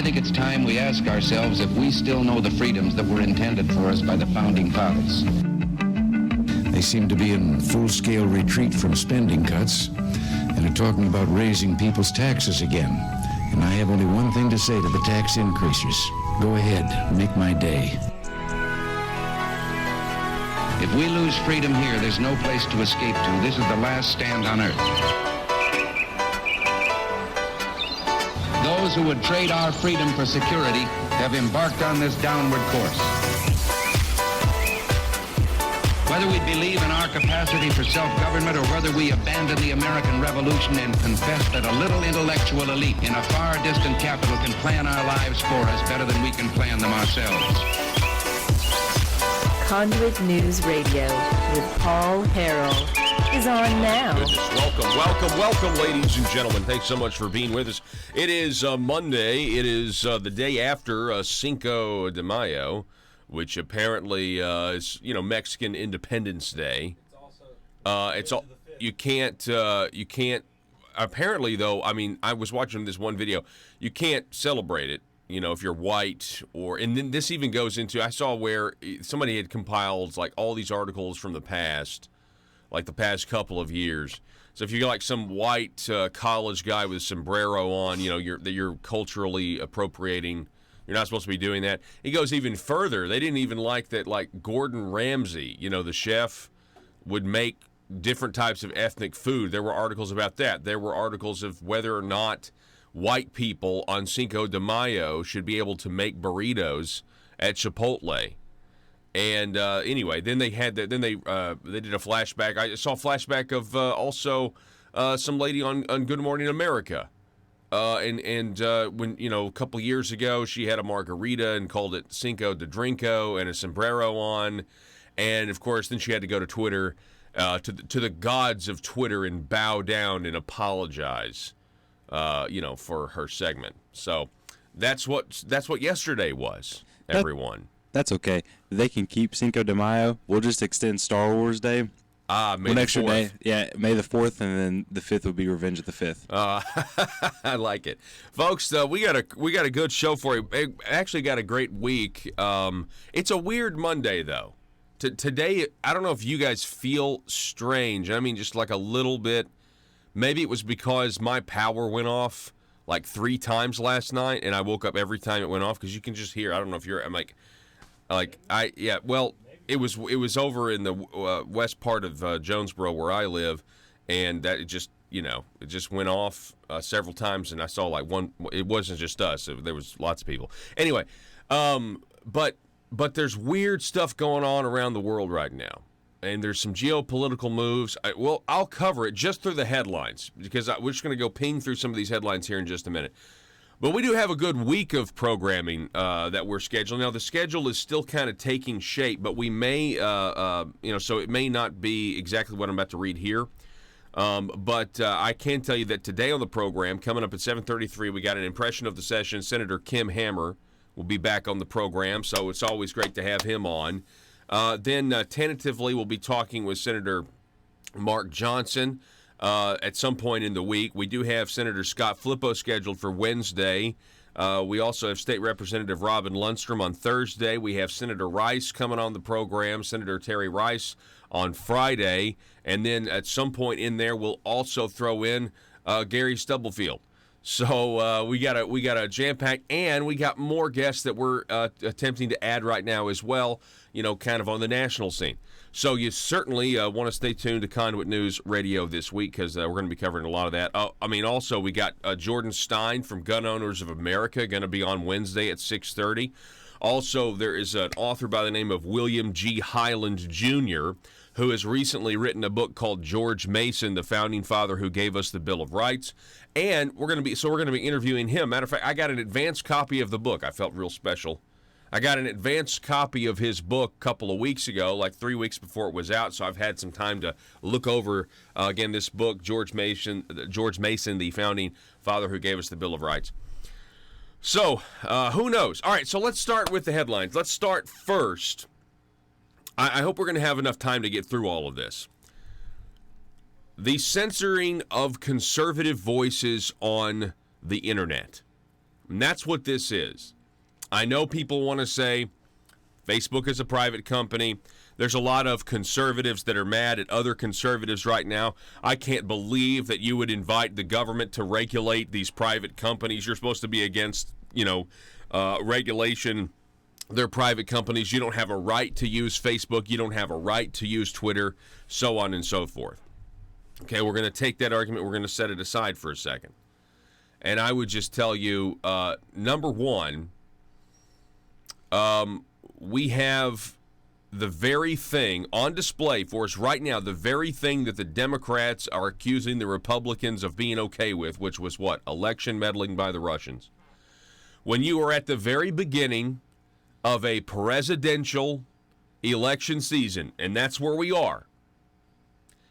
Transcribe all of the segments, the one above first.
think it's time we ask ourselves if we still know the freedoms that were intended for us by the Founding Fathers. They seem to be in full-scale retreat from spending cuts and are talking about raising people's taxes again. And I have only one thing to say to the tax increasers. Go ahead, make my day. If we lose freedom here, there's no place to escape to. This is the last stand on earth. Those who would trade our freedom for security have embarked on this downward course. Whether we believe in our capacity for self-government or whether we abandon the American Revolution and confess that a little intellectual elite in a far distant capital can plan our lives for us better than we can plan them ourselves. Conduit News Radio with Paul Harrell is on now. Goodness, welcome, ladies and gentlemen. Thanks so much for being with us. It is Monday. It is the day after Cinco de Mayo, which apparently is Mexican Independence Day. You can't. Apparently, though, I mean, I was watching this one video. You can't celebrate it. If you're white, and then this even goes into, I saw where somebody had compiled like all these articles from the past, like the past couple of years. So if you're like some white college guy with a sombrero on, you're culturally appropriating. You're not supposed to be doing that. It goes even further. They didn't even like that, like Gordon Ramsay, the chef, would make different types of ethnic food. There were articles about that. There were articles of whether or not white people on Cinco de Mayo should be able to make burritos at Chipotle. And anyway, then they had they did a flashback. I saw a flashback of also some lady on Good Morning America. When a couple years ago, she had a margarita and called it Cinco de Drinko and a sombrero on. And of course, then she had to go to Twitter, to the gods of Twitter, and bow down and apologize. For her segment. So that's what yesterday was, everyone. That's okay. They can keep Cinco de Mayo. We'll just extend Star Wars Day. May the 4th. Day. Yeah, May the 4th, and then the 5th will be Revenge of the 5th. I like it. Folks, we got a good show for you. Actually got a great week. It's a weird Monday, though. Today, I don't know if you guys feel strange. I mean, just like a little bit. Maybe it was because my power went off like 3 times last night, and I woke up every time it went off because you can just hear. I don't know if you're. Well, it was over in the west part of Jonesboro where I live, and that it just went off several times, and I saw like one. It wasn't just us. There was lots of people. Anyway, but there's weird stuff going on around the world right now. And there's some geopolitical moves. I'll cover it just through the headlines because we're just going to go ping through some of these headlines here in just a minute. But we do have a good week of programming that we're scheduling. Now, the schedule is still kind of taking shape, but we may, so it may not be exactly what I'm about to read here. But I can tell you that today on the program, coming up at 7:33, we got an impression of the session. Senator Kim Hammer will be back on the program, so it's always great to have him on. Then tentatively we'll be talking with Senator Mark Johnson at some point in the week. We do have Senator Scott Flippo scheduled for Wednesday. We also have State Representative Robin Lundstrom on Thursday. We have Senator Rice coming on the program, Senator Terry Rice on Friday. And then at some point in there, we'll also throw in Gary Stubblefield. So we got a jam-pack, and we got more guests that we're attempting to add right now as well, kind of on the national scene. So you certainly want to stay tuned to Conduit News Radio this week because we're going to be covering a lot of that. Also we got Jordan Stein from Gun Owners of America going to be on Wednesday at 6:30. Also, there is an author by the name of William G. Highland Jr., who has recently written a book called George Mason, the Founding Father Who Gave Us the Bill of Rights. And we're going to be interviewing him. Matter of fact, I got an advance copy of the book. I felt real special. I got an advance copy of his book a couple of weeks ago, like 3 weeks before it was out, so I've had some time to look over, again, this book, George Mason, the Founding Father Who Gave Us the Bill of Rights. So, who knows? All right, so let's start with the headlines. Let's start first. I hope we're going to have enough time to get through all of this. The censoring of conservative voices on the internet. And that's what this is. I know people want to say Facebook is a private company. There's a lot of conservatives that are mad at other conservatives right now. I can't believe that you would invite the government to regulate these private companies. You're supposed to be against, regulation. They're private companies. You don't have a right to use Facebook. You don't have a right to use Twitter, so on and so forth. Okay, we're going to take that argument. We're going to set it aside for a second. And I would just tell you, number one, we have the very thing on display for us right now, the very thing that the Democrats are accusing the Republicans of being okay with, which was what? Election meddling by the Russians. When you are at the very beginning of a presidential election season, and that's where we are.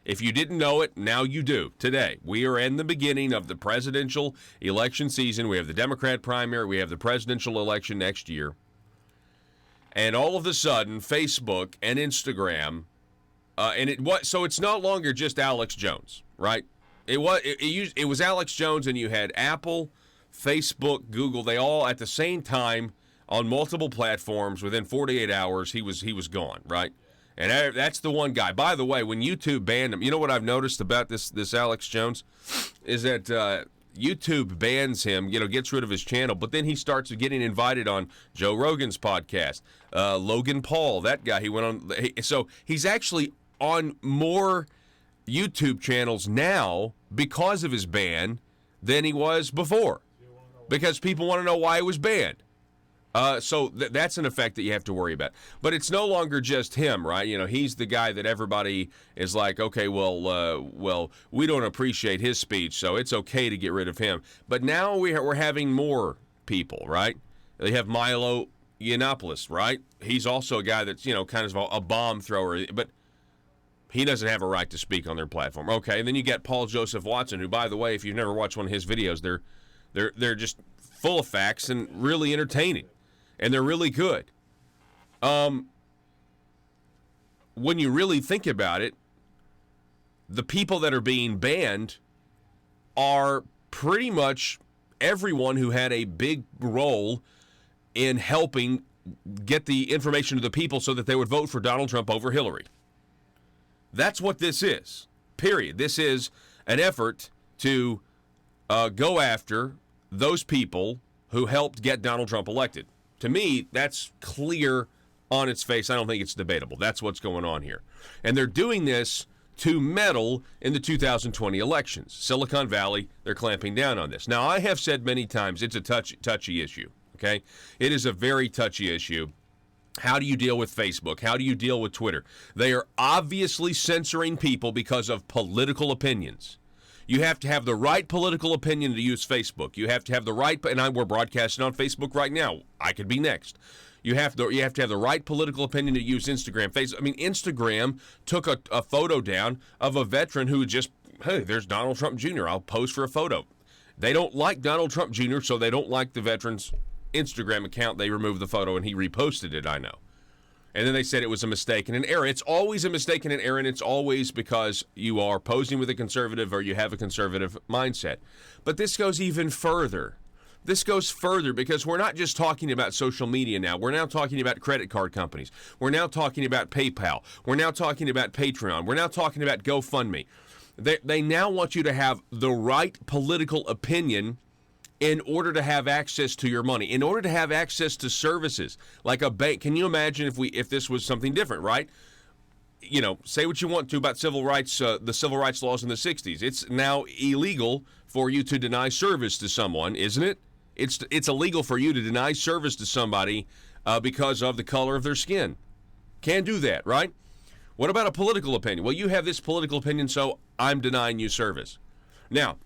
If you didn't know it, now you do. Today, we are in the beginning of the presidential election season. We have the Democrat primary. We have the presidential election next year. And all of a sudden, Facebook and Instagram, so it's no longer just Alex Jones, right? It was Alex Jones, and you had Apple, Facebook, Google. They all at the same time on multiple platforms. Within 48 hours, he was gone, right? And that's the one guy. By the way, when YouTube banned him, you know what I've noticed about this Alex Jones is that YouTube bans him, gets rid of his channel, but then he starts getting invited on Joe Rogan's podcast. Logan Paul, that guy, he went on. So he's actually on more YouTube channels now because of his ban than he was before, because people want to know why he was banned. So that's an effect that you have to worry about. But it's no longer just him, right? He's the guy that everybody is like, okay, well, we don't appreciate his speech, so it's okay to get rid of him. But now we're having more people, right? They have Milo Yiannopoulos, right? He's also a guy that's, kind of a bomb thrower, but he doesn't have a right to speak on their platform. Okay, and then you get Paul Joseph Watson, who, by the way, if you've never watched one of his videos, they're just full of facts and really entertaining. And they're really good. When you really think about it, the people that are being banned are pretty much everyone who had a big role in helping get the information to the people so that they would vote for Donald Trump over Hillary. That's what this is, period. This is an effort to go after those people who helped get Donald Trump elected. To me, that's clear on its face. I don't think it's debatable. That's what's going on here. And they're doing this to meddle in the 2020 elections. Silicon Valley, they're clamping down on this. Now, I have said many times it's a touchy issue, okay? It is a very touchy issue. How do you deal with Facebook? How do you deal with Twitter? They are obviously censoring people because of political opinions. You have to have the right political opinion to use Facebook. You have to have the right, and we're broadcasting on Facebook right now. I could be next. You have to have the right political opinion to use Instagram. Instagram took a photo down of a veteran who just, hey, there's Donald Trump Jr. I'll pose for a photo. They don't like Donald Trump Jr., so they don't like the veteran's Instagram account. They removed the photo, and he reposted it, I know. And then they said it was a mistake and an error. It's always a mistake and an error, and it's always because you are posing with a conservative or you have a conservative mindset. But this goes even further. This goes further because we're not just talking about social media now. We're now talking about credit card companies. We're now talking about PayPal. We're now talking about Patron. We're now talking about GoFundMe. They now want you to have the right political opinion in order to have access to your money, in order to have access to services like a bank. Can you imagine if this was something different, right? Say what you want to about civil rights, the civil rights laws in the 60s. It's now illegal for you to deny service to someone, isn't it? It's illegal for you to deny service to somebody because of the color of their skin. Can't do that, right? What about a political opinion? Well, you have this political opinion, so I'm denying you service. Now,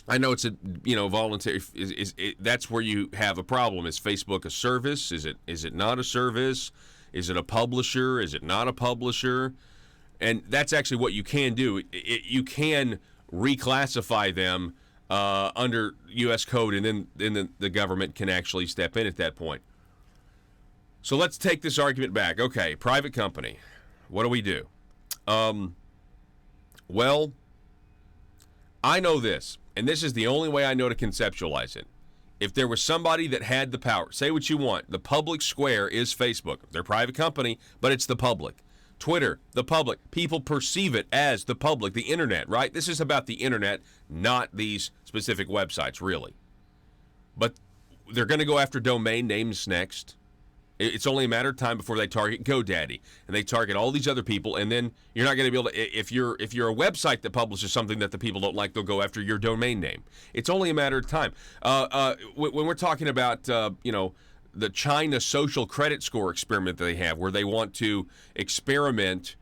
I know it's a voluntary. That's where you have a problem. Is Facebook a service? Is it not a service? Is it a publisher? Is it not a publisher? And that's actually what you can do. You can reclassify them under U.S. code, and then the government can actually step in at that point. So let's take this argument back. Okay, private company. What do we do? Well, I know this. And this is the only way I know to conceptualize it. If there was somebody that had the power, say what you want, the public square is Facebook. They're a private company, but it's the public. Twitter, the public. People perceive it as the public, the internet, right? This is about the internet, not these specific websites, really. But they're going to go after domain names next. It's only a matter of time before they target GoDaddy, and they target all these other people, and then you're not going to be able to, if you're a website that publishes something that the people don't like, they'll go after your domain name. It's only a matter of time. When we're talking about, the China social credit score experiment that they have, where they want to experiment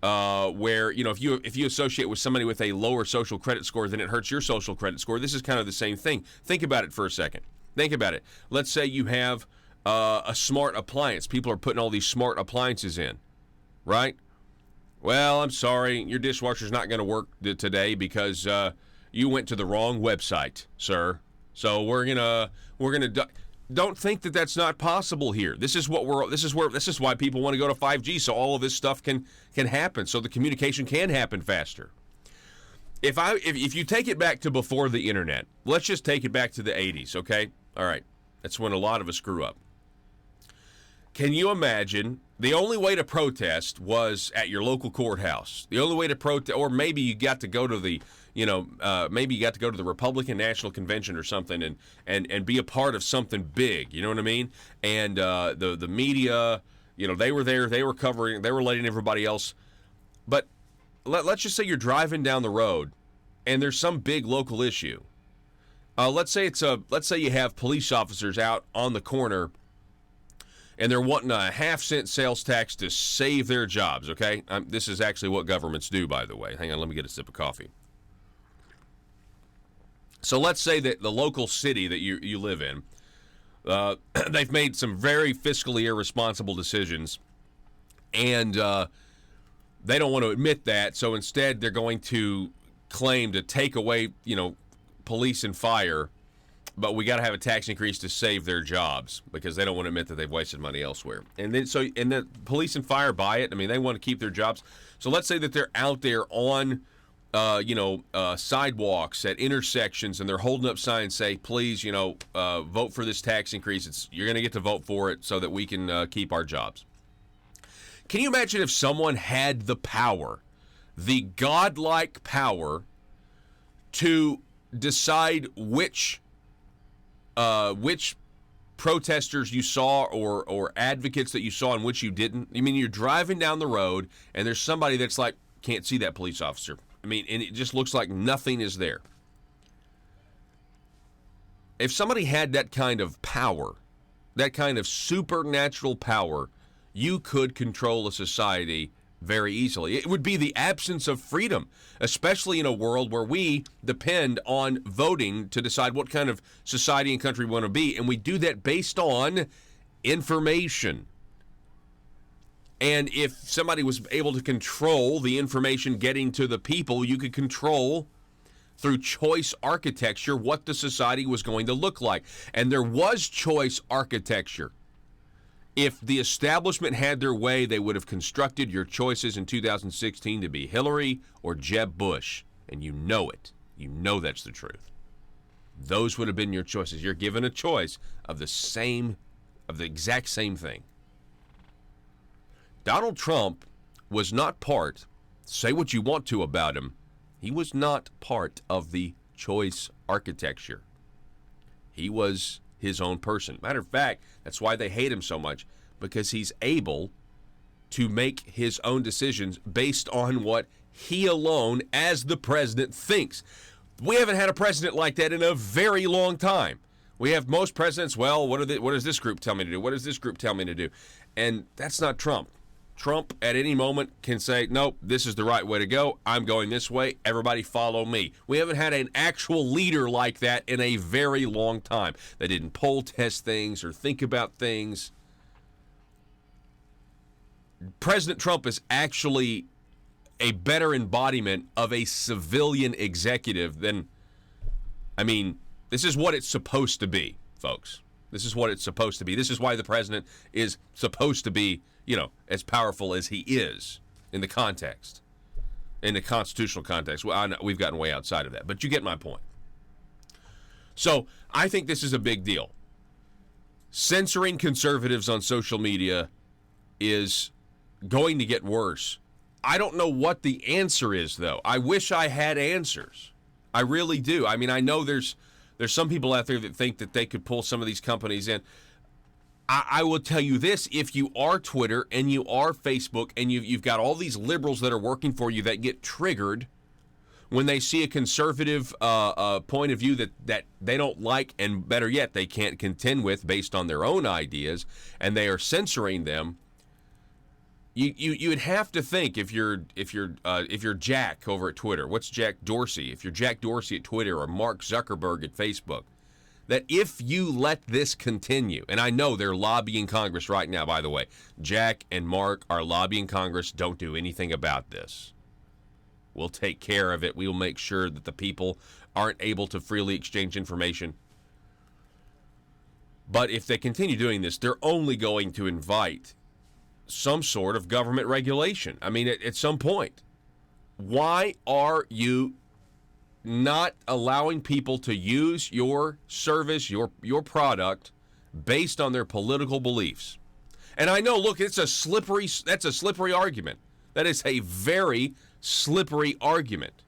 where, if you associate with somebody with a lower social credit score, then it hurts your social credit score. This is kind of the same thing. Think about it for a second. Think about it. Let's say you have a smart appliance. People are putting all these smart appliances in, right? Well, I'm sorry, your dishwasher's not going to work today because you went to the wrong website, sir. So we're gonna don't think that that's not possible here. This is why people want to go to 5G, so all of this stuff can happen, so the communication can happen faster. If you take it back to before the internet, let's just take it back to the 80s, okay? All right, that's when a lot of us grew up. Can you imagine the only way to protest was at your local courthouse? The only way to protest, or maybe you got to go to the, the Republican National Convention or something and be a part of something big. You know what I mean? And the media, they were there, they were covering, they were letting everybody else. But let's just say you're driving down the road and there's some big local issue. Let's say you have police officers out on the corner, and they're wanting a half-cent sales tax to save their jobs, okay? This is actually what governments do, by the way. Hang on, let me get a sip of coffee. So let's say that the local city that you live in, they've made some very fiscally irresponsible decisions, and they don't want to admit that, so instead they're going to claim to take away, police and fire, but we got to have a tax increase to save their jobs because they don't want to admit that they've wasted money elsewhere. And the police and fire buy it. I mean, they want to keep their jobs. So let's say that they're out there on, sidewalks at intersections, and they're holding up signs say, please, vote for this tax increase. You're going to get to vote for it so that we can keep our jobs. Can you imagine if someone had the power, the godlike power, to decide which protesters you saw or advocates that you saw and which you didn't? I mean, you're driving down the road and there's somebody that's like, can't see that police officer. I mean, and it just looks like nothing is there. If somebody had that kind of power, that kind of supernatural power, you could control a society very easily. It would be the absence of freedom, especially in a world where we depend on voting to decide what kind of society and country we want to be, and we do that based on information. And if somebody was able to control the information getting to the people, you could control through choice architecture what the society was going to look like. And there was choice architecture. If the establishment had their way, they would have constructed your choices in 2016 to be Hillary or Jeb Bush. And you know it. You know that's the truth. Those would have been your choices. You're given a choice of the exact same thing. Donald Trump was not part, say what you want to about him, he was not part of the choice architecture. He was his own person. Matter of fact, that's why they hate him so much, because he's able to make his own decisions based on what he alone, as the president, thinks. We haven't had a president like that in a very long time. We have most presidents, well, what does this group tell me to do? What does this group tell me to do? And that's not Trump. Trump, at any moment, can say, nope, this is the right way to go. I'm going this way. Everybody follow me. We haven't had an actual leader like that in a very long time that didn't poll test things or think about things. President Trump is actually a better embodiment of a civilian executive than, this is what it's supposed to be, folks. This is what it's supposed to be. This is why the president is supposed to be, as powerful as he is in the context, in the constitutional context. Well, I know we've gotten way outside of that, but you get my point. So I think this is a big deal. Censoring conservatives on social media is going to get worse. I don't know what the answer is, though. I wish I had answers. I really do. I mean, I know there's some people out there that think that they could pull some of these companies in. I will tell you this, if you are Twitter and you are Facebook and you've got all these liberals that are working for you that get triggered when they see a conservative point of view that they don't like, and better yet, they can't contend with based on their own ideas, and they are censoring them, you would have to think if you're Jack over at Twitter, what's Jack Dorsey? If you're Jack Dorsey at Twitter or Mark Zuckerberg at Facebook, that if you let this continue, and I know they're lobbying Congress right now, by the way. Jack and Mark are lobbying Congress. Don't do anything about this. We'll take care of it. We will make sure that the people aren't able to freely exchange information. But if they continue doing this, they're only going to invite some sort of government regulation. I mean, at some point. Why are you not allowing people to use your service, your product, based on their political beliefs? And I know, look, that's a slippery argument. That is a very slippery argument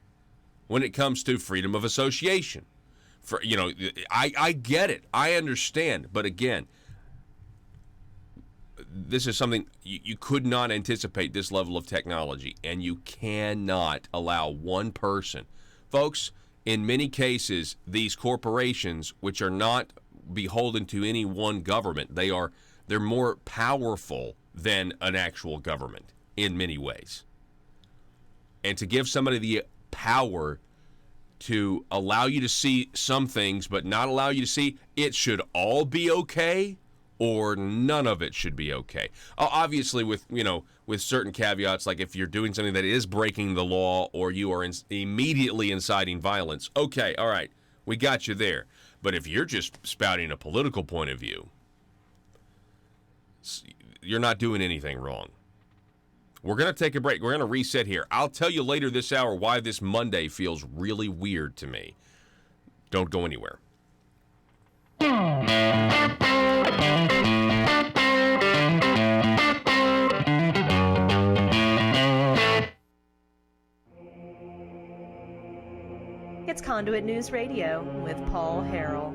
when it comes to freedom of association. I get it. I understand. But again, this is something you could not anticipate, this level of technology, and you cannot allow one person. Folks, in many cases, these corporations, which are not beholden to any one government, they're more powerful than an actual government in many ways. And to give somebody the power to allow you to see some things but not allow you to see, it should all be okay, or none of it should be okay. Obviously, with certain caveats, like if you're doing something that is breaking the law or you are immediately inciting violence, okay, all right, we got you there. But if you're just spouting a political point of view, you're not doing anything wrong. We're going to take a break. We're going to reset here. I'll tell you later this hour why this Monday feels really weird to me. Don't go anywhere. It's Conduit News Radio with Paul Harrell.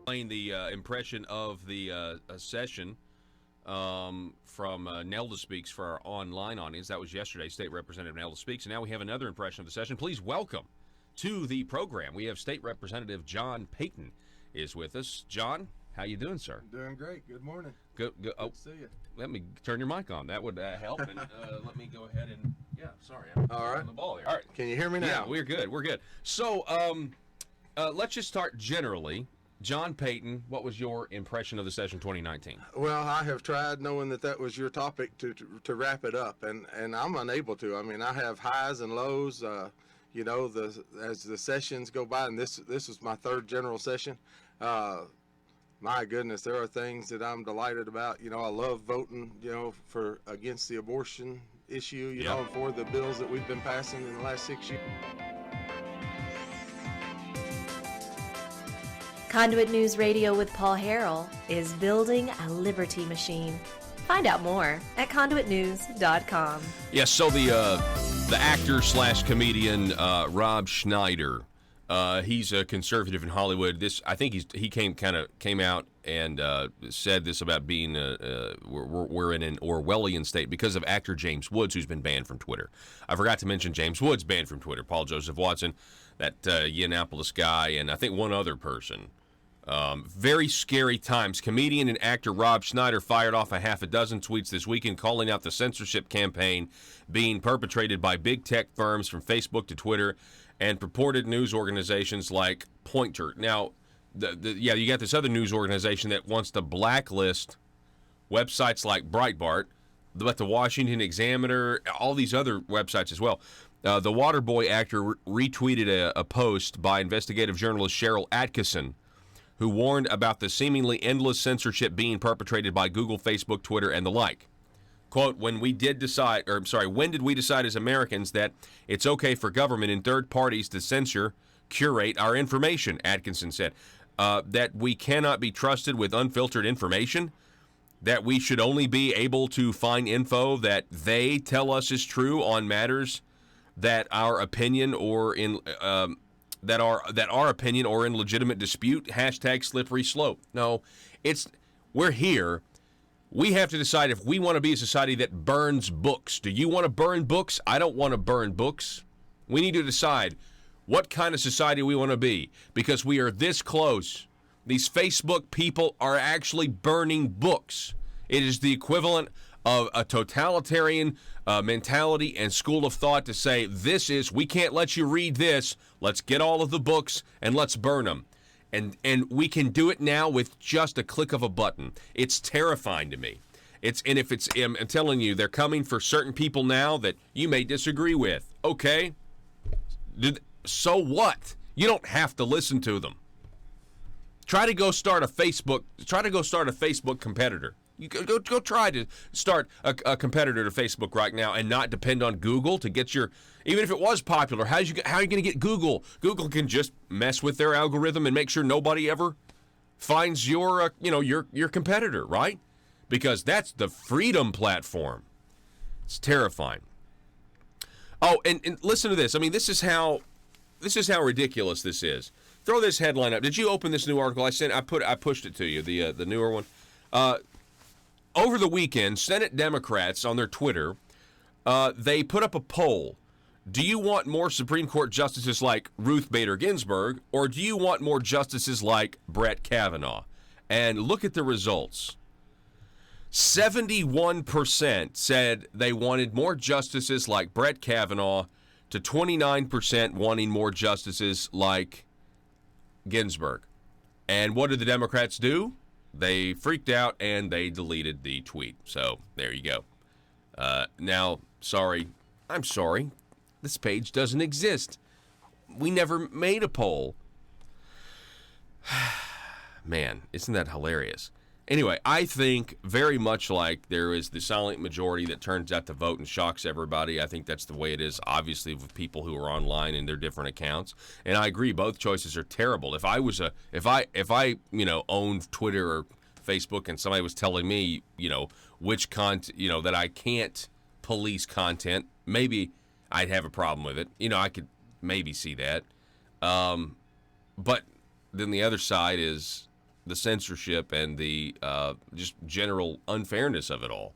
Playing the impression of the session from Nelda Speaks for our online audience. That was yesterday, State Representative Nelda Speaks. And now we have another impression of the session. Please welcome to the program. We have State Representative John Payton is with us. John, how you doing, sir? Doing great. Good morning. Good Good to see you. Let me turn your mic on. That would help. And let me go ahead and, sorry. I'm All right. on the ball there. All right. Can you hear me now? Yeah, we're good. We're good. So let's just start generally. John Payton, what was your impression of the session 2019? Well, I have tried, knowing that was your topic, to wrap it up, and I'm unable to. I mean, I have highs and lows. As the sessions go by, and this is my third general session. My goodness, there are things that I'm delighted about. I love voting, for against the abortion issue, and for the bills that we've been passing in the last 6 years. Conduit News Radio with Paul Harrell is building a liberty machine. Find out more at conduitnews.com. Yes, so the actor/comedian Rob Schneider, he's a conservative in Hollywood. I think he came out and said this about being we're in an Orwellian state because of actor James Woods, who's been banned from Twitter. I forgot to mention James Woods banned from Twitter. Paul Joseph Watson, that Yiannapolis guy, and I think one other person. Very scary times. Comedian and actor Rob Schneider fired off a half a dozen tweets this weekend calling out the censorship campaign being perpetrated by big tech firms from Facebook to Twitter and purported news organizations like Poynter. Now, you got this other news organization that wants to blacklist websites like Breitbart, but the Washington Examiner, all these other websites as well. The Waterboy actor retweeted a post by investigative journalist Cheryl Atkinson, who warned about the seemingly endless censorship being perpetrated by Google, Facebook, Twitter, and the like. Quote, when did we decide as Americans that it's okay for government and third parties to censor, curate our information, Atkinson said. That we cannot be trusted with unfiltered information, that we should only be able to find info that they tell us is true on matters that our opinion or in that our opinion or in legitimate dispute. Hashtag slippery slope. No, we're here. We have to decide if we want to be a society that burns books. Do you want to burn books? I don't want to burn books. We need to decide what kind of society we want to be, because we are this close. These Facebook people are actually burning books. It is the equivalent of a totalitarian mentality and school of thought to say, we can't let you read this. Let's get all of the books and let's burn them. And we can do it now with just a click of a button. It's terrifying to me. I'm telling you, they're coming for certain people now that you may disagree with. Okay. So what? You don't have to listen to them. Try to go start a Facebook competitor. You go try to start a competitor to Facebook right now and not depend on Google to get your, even if it was popular, how are you going to get Google? Google can just mess with their algorithm and make sure nobody ever finds your competitor, right? Because that's the freedom platform. It's terrifying. Oh, and listen to this. I mean, this is how ridiculous this is. Throw this headline up. Did you open this new article I sent? I pushed it to you, the newer one. Over the weekend, Senate Democrats on their Twitter, they put up a poll. Do you want more Supreme Court justices like Ruth Bader Ginsburg, or do you want more justices like Brett Kavanaugh? And look at the results. 71% said they wanted more justices like Brett Kavanaugh, to 29% wanting more justices like Ginsburg. And what did the Democrats do? They freaked out and they deleted the tweet. So there you go. Now, I'm sorry. This page doesn't exist. We never made a poll. Man, isn't that hilarious? Anyway, I think very much like there is the silent majority that turns out to vote and shocks everybody. I think that's the way it is, obviously, with people who are online in their different accounts. And I agree, both choices are terrible. If I owned Twitter or Facebook and somebody was telling me, which content, that I can't police content, maybe I'd have a problem with it. I could maybe see that. But then the other side is the censorship and the just general unfairness of it all.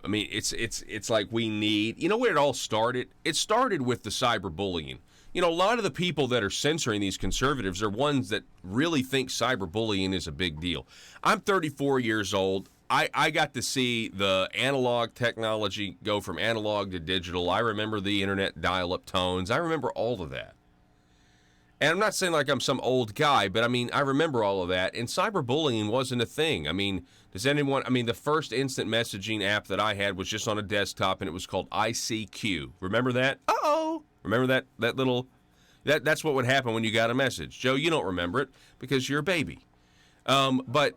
I mean, it's like we need, where it all started? It started with the cyberbullying. A lot of the people that are censoring these conservatives are ones that really think cyberbullying is a big deal. I'm 34 years old. I got to see the analog technology go from analog to digital. I remember the internet dial-up tones. I remember all of that. And I'm not saying like I'm some old guy, but I mean, I remember all of that. And cyberbullying wasn't a thing. I mean, the first instant messaging app that I had was just on a desktop, and it was called ICQ. Remember that? Uh-oh. Remember that little, that's what would happen when you got a message. Joe, you don't remember it because you're a baby. But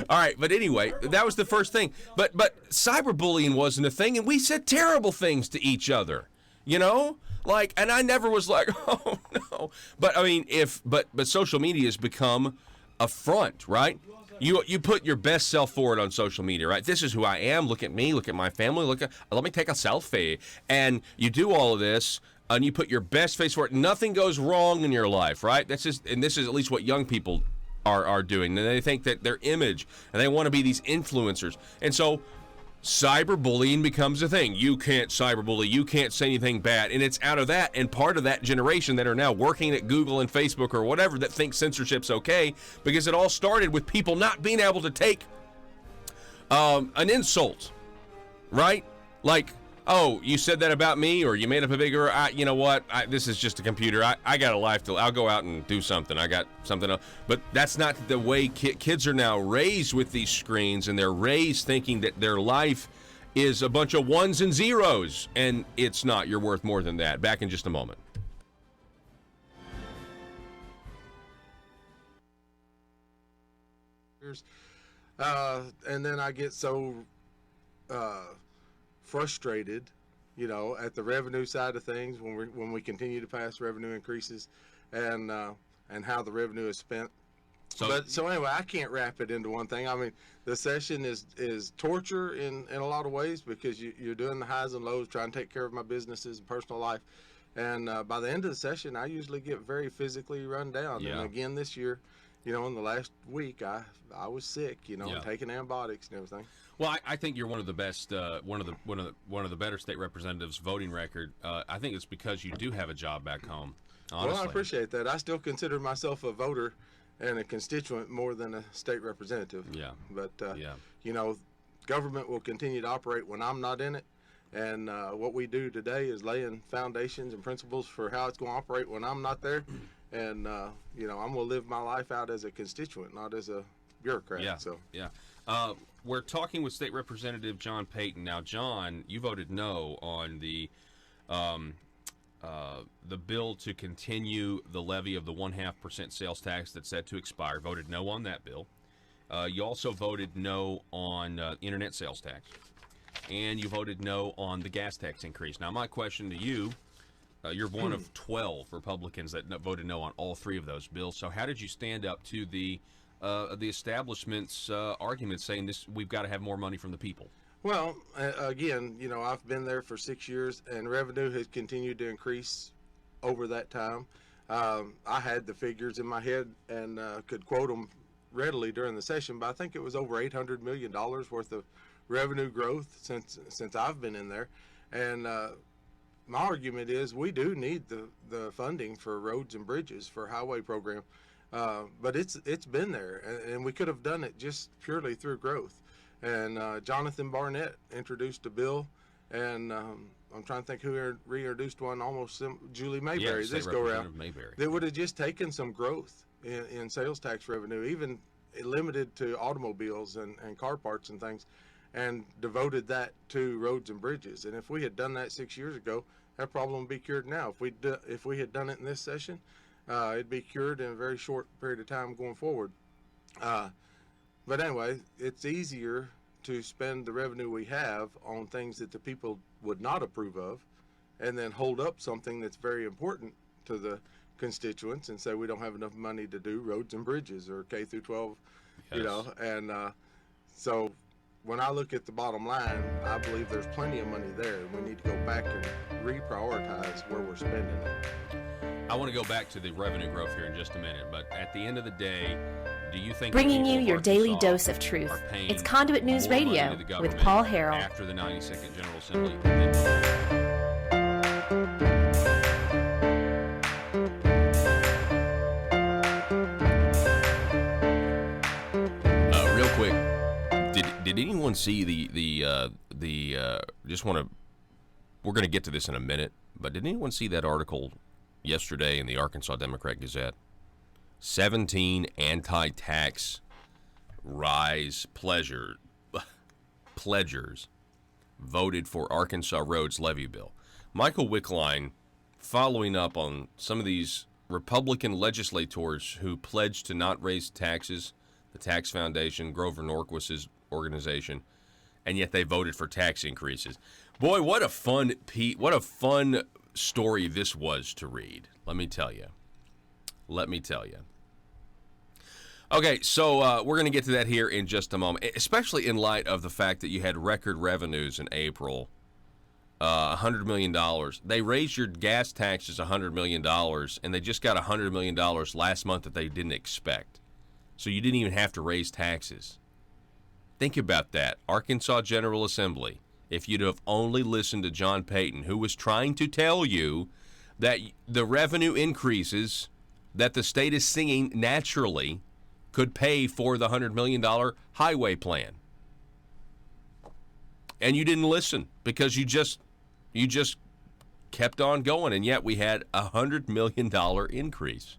all right, but anyway, that was the first thing. But cyberbullying wasn't a thing, and we said terrible things to each other, and I never was like, oh no. But I mean, but social media has become a front, right? You put your best self forward on social media, right? This is who I am. Look at me. Look at my family. Let me take a selfie. And you do all of this, and you put your best face forward. Nothing goes wrong in your life, right? This is at least what young people are doing. And they think that their image, and they want to be these influencers. And so cyberbullying becomes a thing. You can't cyberbully. You can't say anything bad. And it's out of that and part of that generation that are now working at Google and Facebook or whatever that think censorship's okay, because it all started with people not being able to take an insult, right? Like, oh, you said that about me, or you made up a bigger, you know what, this is just a computer. I got a life I'll go out and do something. I got something else. But that's not the way kids are now raised with these screens, and they're raised thinking that their life is a bunch of ones and zeros, and it's not. You're worth more than that. Back in just a moment. And then I get so frustrated, at the revenue side of things when we continue to pass revenue increases, and how the revenue is spent. So anyway, I can't wrap it into one thing. I mean, the session is torture in a lot of ways, because you're doing the highs and lows, trying to take care of my businesses and personal life. And by the end of the session, I usually get very physically run down. Yeah. And again this year, in the last week, I was sick, taking antibiotics and everything. Well, I think you're one of the best, one of the better state representatives voting record. I think it's because you do have a job back home. Honestly. Well, I appreciate that. I still consider myself a voter and a constituent more than a state representative. Yeah. But government will continue to operate when I'm not in it. And what we do today is laying foundations and principles for how it's going to operate when I'm not there. And, I'm going to live my life out as a constituent, not as a bureaucrat. Yeah. So. Yeah. We're talking with State Representative John Payton. Now, John, you voted no on the bill to continue the levy of the 0.5% sales tax that's set to expire. Voted no on that bill. You also voted no on internet sales tax. And you voted no on the gas tax increase. Now, my question to you, you're one of 12 Republicans that voted no on all three of those bills. So how did you stand up to the establishment's argument saying we've got to have more money from the people? Well, again, I've been there for 6 years, and revenue has continued to increase over that time. I had the figures in my head and could quote them readily during the session, but I think it was over $800 million worth of revenue growth since I've been in there. And my argument is we do need the funding for roads and bridges for highway program, but it's been there, and we could have done it just purely through growth. And Jonathan Barnett introduced a bill, and I'm trying to think who reintroduced one, Julie Mayberry, this go around. That would have just taken some growth in sales tax revenue, even limited to automobiles and car parts and things, and devoted that to roads and bridges. And if we had done that 6 years ago, that problem would be cured now. If we had done it in this session, it'd be cured in a very short period of time going forward. But anyway, it's easier to spend the revenue we have on things that the people would not approve of, and then hold up something that's very important to the constituents and say we don't have enough money to do roads and bridges or K through 12, Yes. And so when I look at the bottom line, I believe there's plenty of money there. We need to go back and reprioritize where we're spending it. I want to go back to the revenue growth here in just a minute, but at the end of the day, do you think Bringing the you people of your daily Arkansas dose of truth. are paying It's Conduit News more money Radio to the with government Paul Harrell. after the 92nd General Assembly? Real quick, did anyone see just want to, we're going to get to this in a minute, but did anyone see that article yesterday in the Arkansas Democrat Gazette? 17 anti-tax rise pledgers voted for Arkansas roads levy bill. Michael Wickline following up on some of these Republican legislators who pledged to not raise taxes, the Tax Foundation, Grover Norquist's organization, and yet they voted for tax increases. Boy, what a fun story this was to read. Let me tell you. Okay, so we're going to get to that here in just a moment, especially in light of the fact that you had record revenues in April, $100 million. They raised your gas taxes $100 million, and they just got $100 million last month that they didn't expect. So you didn't even have to raise taxes. Think about that. Arkansas General Assembly, if you'd have only listened to John Payton, who was trying to tell you that the revenue increases that the state is seeing naturally could pay for the $100 million highway plan. And you didn't listen because you just kept on going, and yet we had a $100 million increase.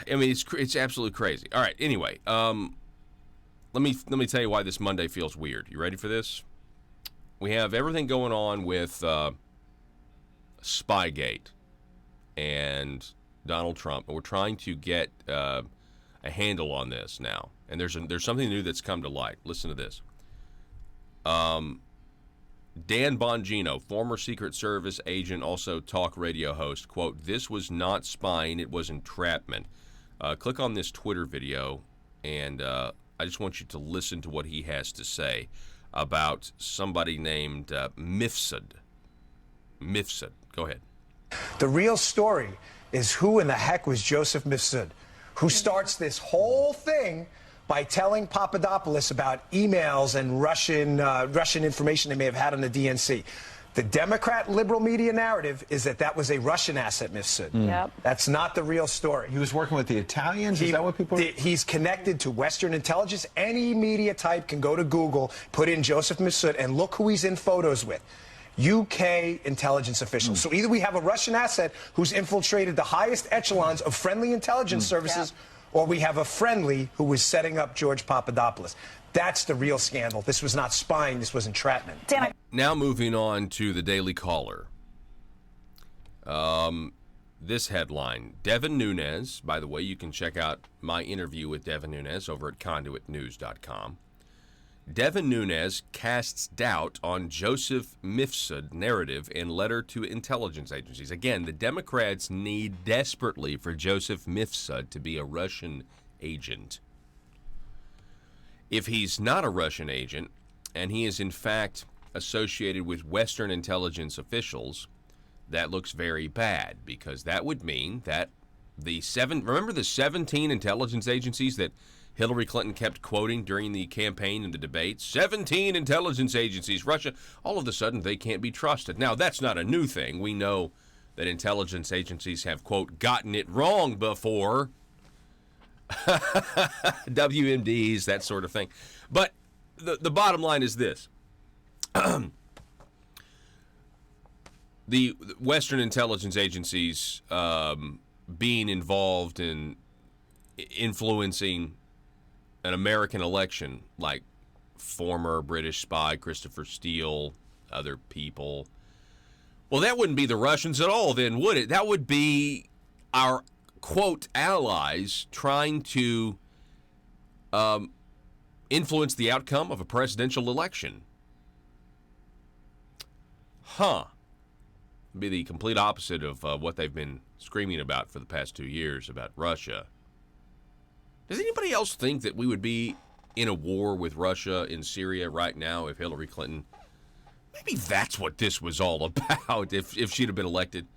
I mean, it's absolutely crazy. All right, anyway, let me tell you why this Monday feels weird. You ready for this? We have everything going on with Spygate and Donald Trump, and we're trying to get a handle on this now. And there's something new that's come to light. Listen to this. Dan Bongino, former Secret Service agent, also talk radio host, quote, "This was not spying, it was entrapment." Click on this Twitter video, and I just want you to listen to what he has to say about somebody named Mifsud. Mifsud. Go ahead. The real story is who in the heck was Joseph Mifsud, who starts this whole thing by telling Papadopoulos about emails and Russian information they may have had on the DNC. The Democrat liberal media narrative is that was a Russian asset, Mifsud. Yep. That's not the real story. He was working with the Italians? Is that what people... He's connected to Western intelligence. Any media type can go to Google, put in Joseph Mifsud, and look who he's in photos with. UK intelligence officials. So either we have a Russian asset who's infiltrated the highest echelons of friendly intelligence services, or we have a friendly who was setting up George Papadopoulos. That's the real scandal. This was not spying. This was entrapment. Now moving on to the Daily Caller. This headline, Devin Nunes, by the way, you can check out my interview with Devin Nunes over at conduitnews.com. Devin Nunes casts doubt on Joseph Mifsud narrative in letter to intelligence agencies. Again, the Democrats need desperately for Joseph Mifsud to be a Russian agent. If he's not a Russian agent, and he is in fact associated with Western intelligence officials, that looks very bad, because that would mean that remember the 17 intelligence agencies that Hillary Clinton kept quoting during the campaign and the debates? 17 intelligence agencies, Russia, all of a sudden they can't be trusted. Now, that's not a new thing. We know that intelligence agencies have, quote, gotten it wrong before. WMDs, that sort of thing. But the bottom line is this. The Western intelligence agencies being involved in influencing an American election, like former British spy Christopher Steele, other people. Well, that wouldn't be the Russians at all then, would it? That would be our, quote, allies trying to influence the outcome of a presidential election. Be the complete opposite of what they've been screaming about for the past 2 years about Russia. Does anybody else think that we would be in a war with Russia in Syria right now if Hillary Clinton... Maybe that's what this was all about if she'd have been elected.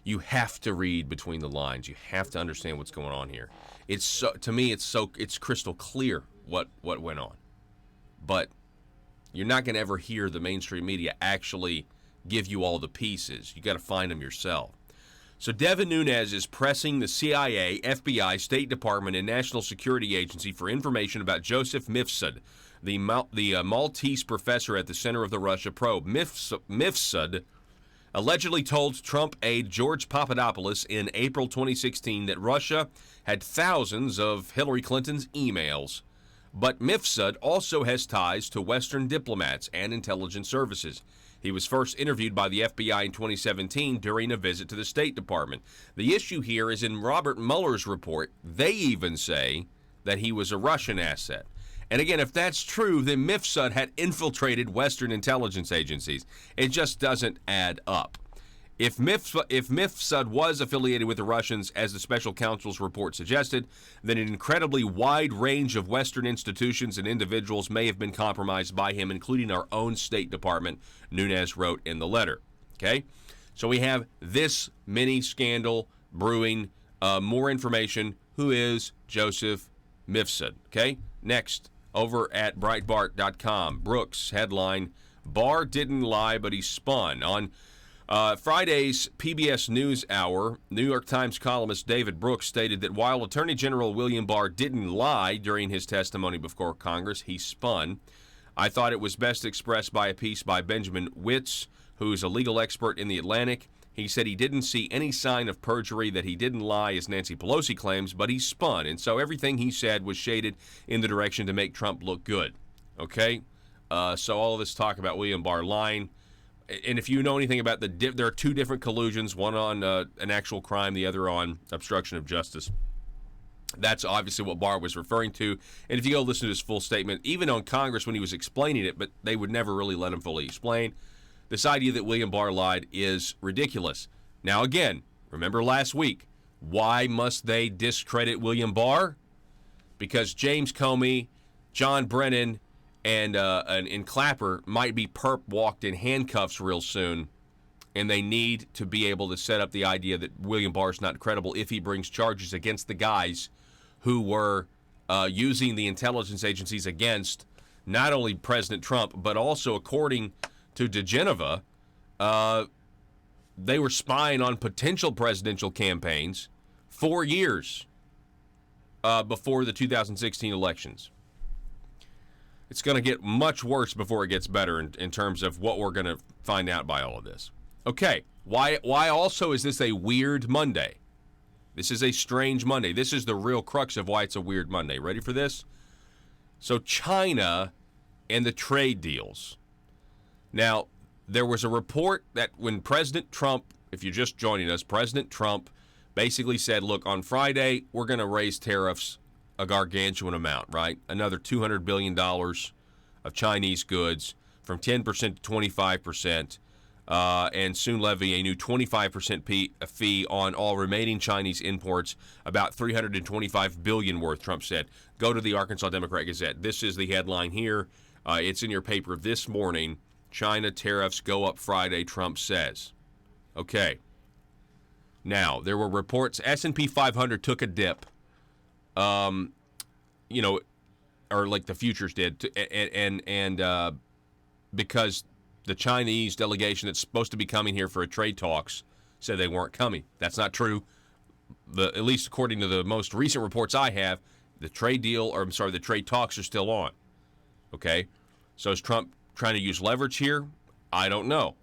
You have to read between the lines. You have to understand what's going on here. To me, it's crystal clear what went on. But you're not going to ever hear the mainstream media actually give you all the pieces. You got to find them yourself. So Devin Nunes is pressing the CIA, FBI, State Department, and National Security Agency for information about Joseph Mifsud, the Maltese professor at the center of the Russia probe. Mifsud allegedly told Trump aide George Papadopoulos in April 2016 that Russia had thousands of Hillary Clinton's emails. But Mifsud also has ties to Western diplomats and intelligence services. He was first interviewed by the FBI in 2017 during a visit to the State Department. The issue here is in Robert Mueller's report, they even say that he was a Russian asset. And again, if that's true, then Mifsud had infiltrated Western intelligence agencies. It just doesn't add up. If Mifsud was affiliated with the Russians, as the special counsel's report suggested, then an incredibly wide range of Western institutions and individuals may have been compromised by him, including our own State Department, Nunes wrote in the letter. Okay? So we have this mini scandal brewing. More information. Who is Joseph Mifsud? Okay? Next, over at Breitbart.com, Brooks headline, Barr didn't lie, but he spun. On Friday's PBS NewsHour, New York Times columnist David Brooks stated that while Attorney General William Barr didn't lie during his testimony before Congress, he spun. I thought it was best expressed by a piece by Benjamin Witz, who's a legal expert in The Atlantic. He said he didn't see any sign of perjury, that he didn't lie, as Nancy Pelosi claims, but he spun. And so everything he said was shaded in the direction to make Trump look good. Okay? So all of this talk about William Barr lying. And if you know anything about there are two different collusions, one on an actual crime, the other on obstruction of justice. That's obviously what Barr was referring to. And if you go listen to his full statement, even on Congress when he was explaining it, but they would never really let him fully explain, this idea that William Barr lied is ridiculous. Now, again, remember last week, why must they discredit William Barr? Because James Comey, John Brennan, and Clapper might be perp walked in handcuffs real soon, and they need to be able to set up the idea that William Barr is not credible if he brings charges against the guys who were using the intelligence agencies against not only President Trump, but also, according to DeGeneva, they were spying on potential presidential campaigns 4 years before the 2016 elections. It's going to get much worse before it gets better in terms of what we're going to find out by all of this. Okay, why also is this a weird Monday? This is a strange Monday. This is the real crux of why it's a weird Monday. Ready for this? So China and the trade deals. Now, there was a report that when President Trump, if you're just joining us, President Trump basically said, look, on Friday, we're going to raise tariffs a gargantuan amount, right? Another $200 billion of Chinese goods from 10% to 25%. And soon levy a new 25% fee on all remaining Chinese imports, about $325 billion worth, Trump said. Go to the Arkansas Democrat Gazette. This is the headline here. It's in your paper this morning. China tariffs go up Friday, Trump says. Okay. Now, there were reports S&P 500 took a dip, or like the futures did, and because the Chinese delegation that's supposed to be coming here for a trade talks said they weren't coming. That's not true. At least according to the most recent reports I have, the trade talks are still on. Okay? So is Trump trying to use leverage here? I don't know.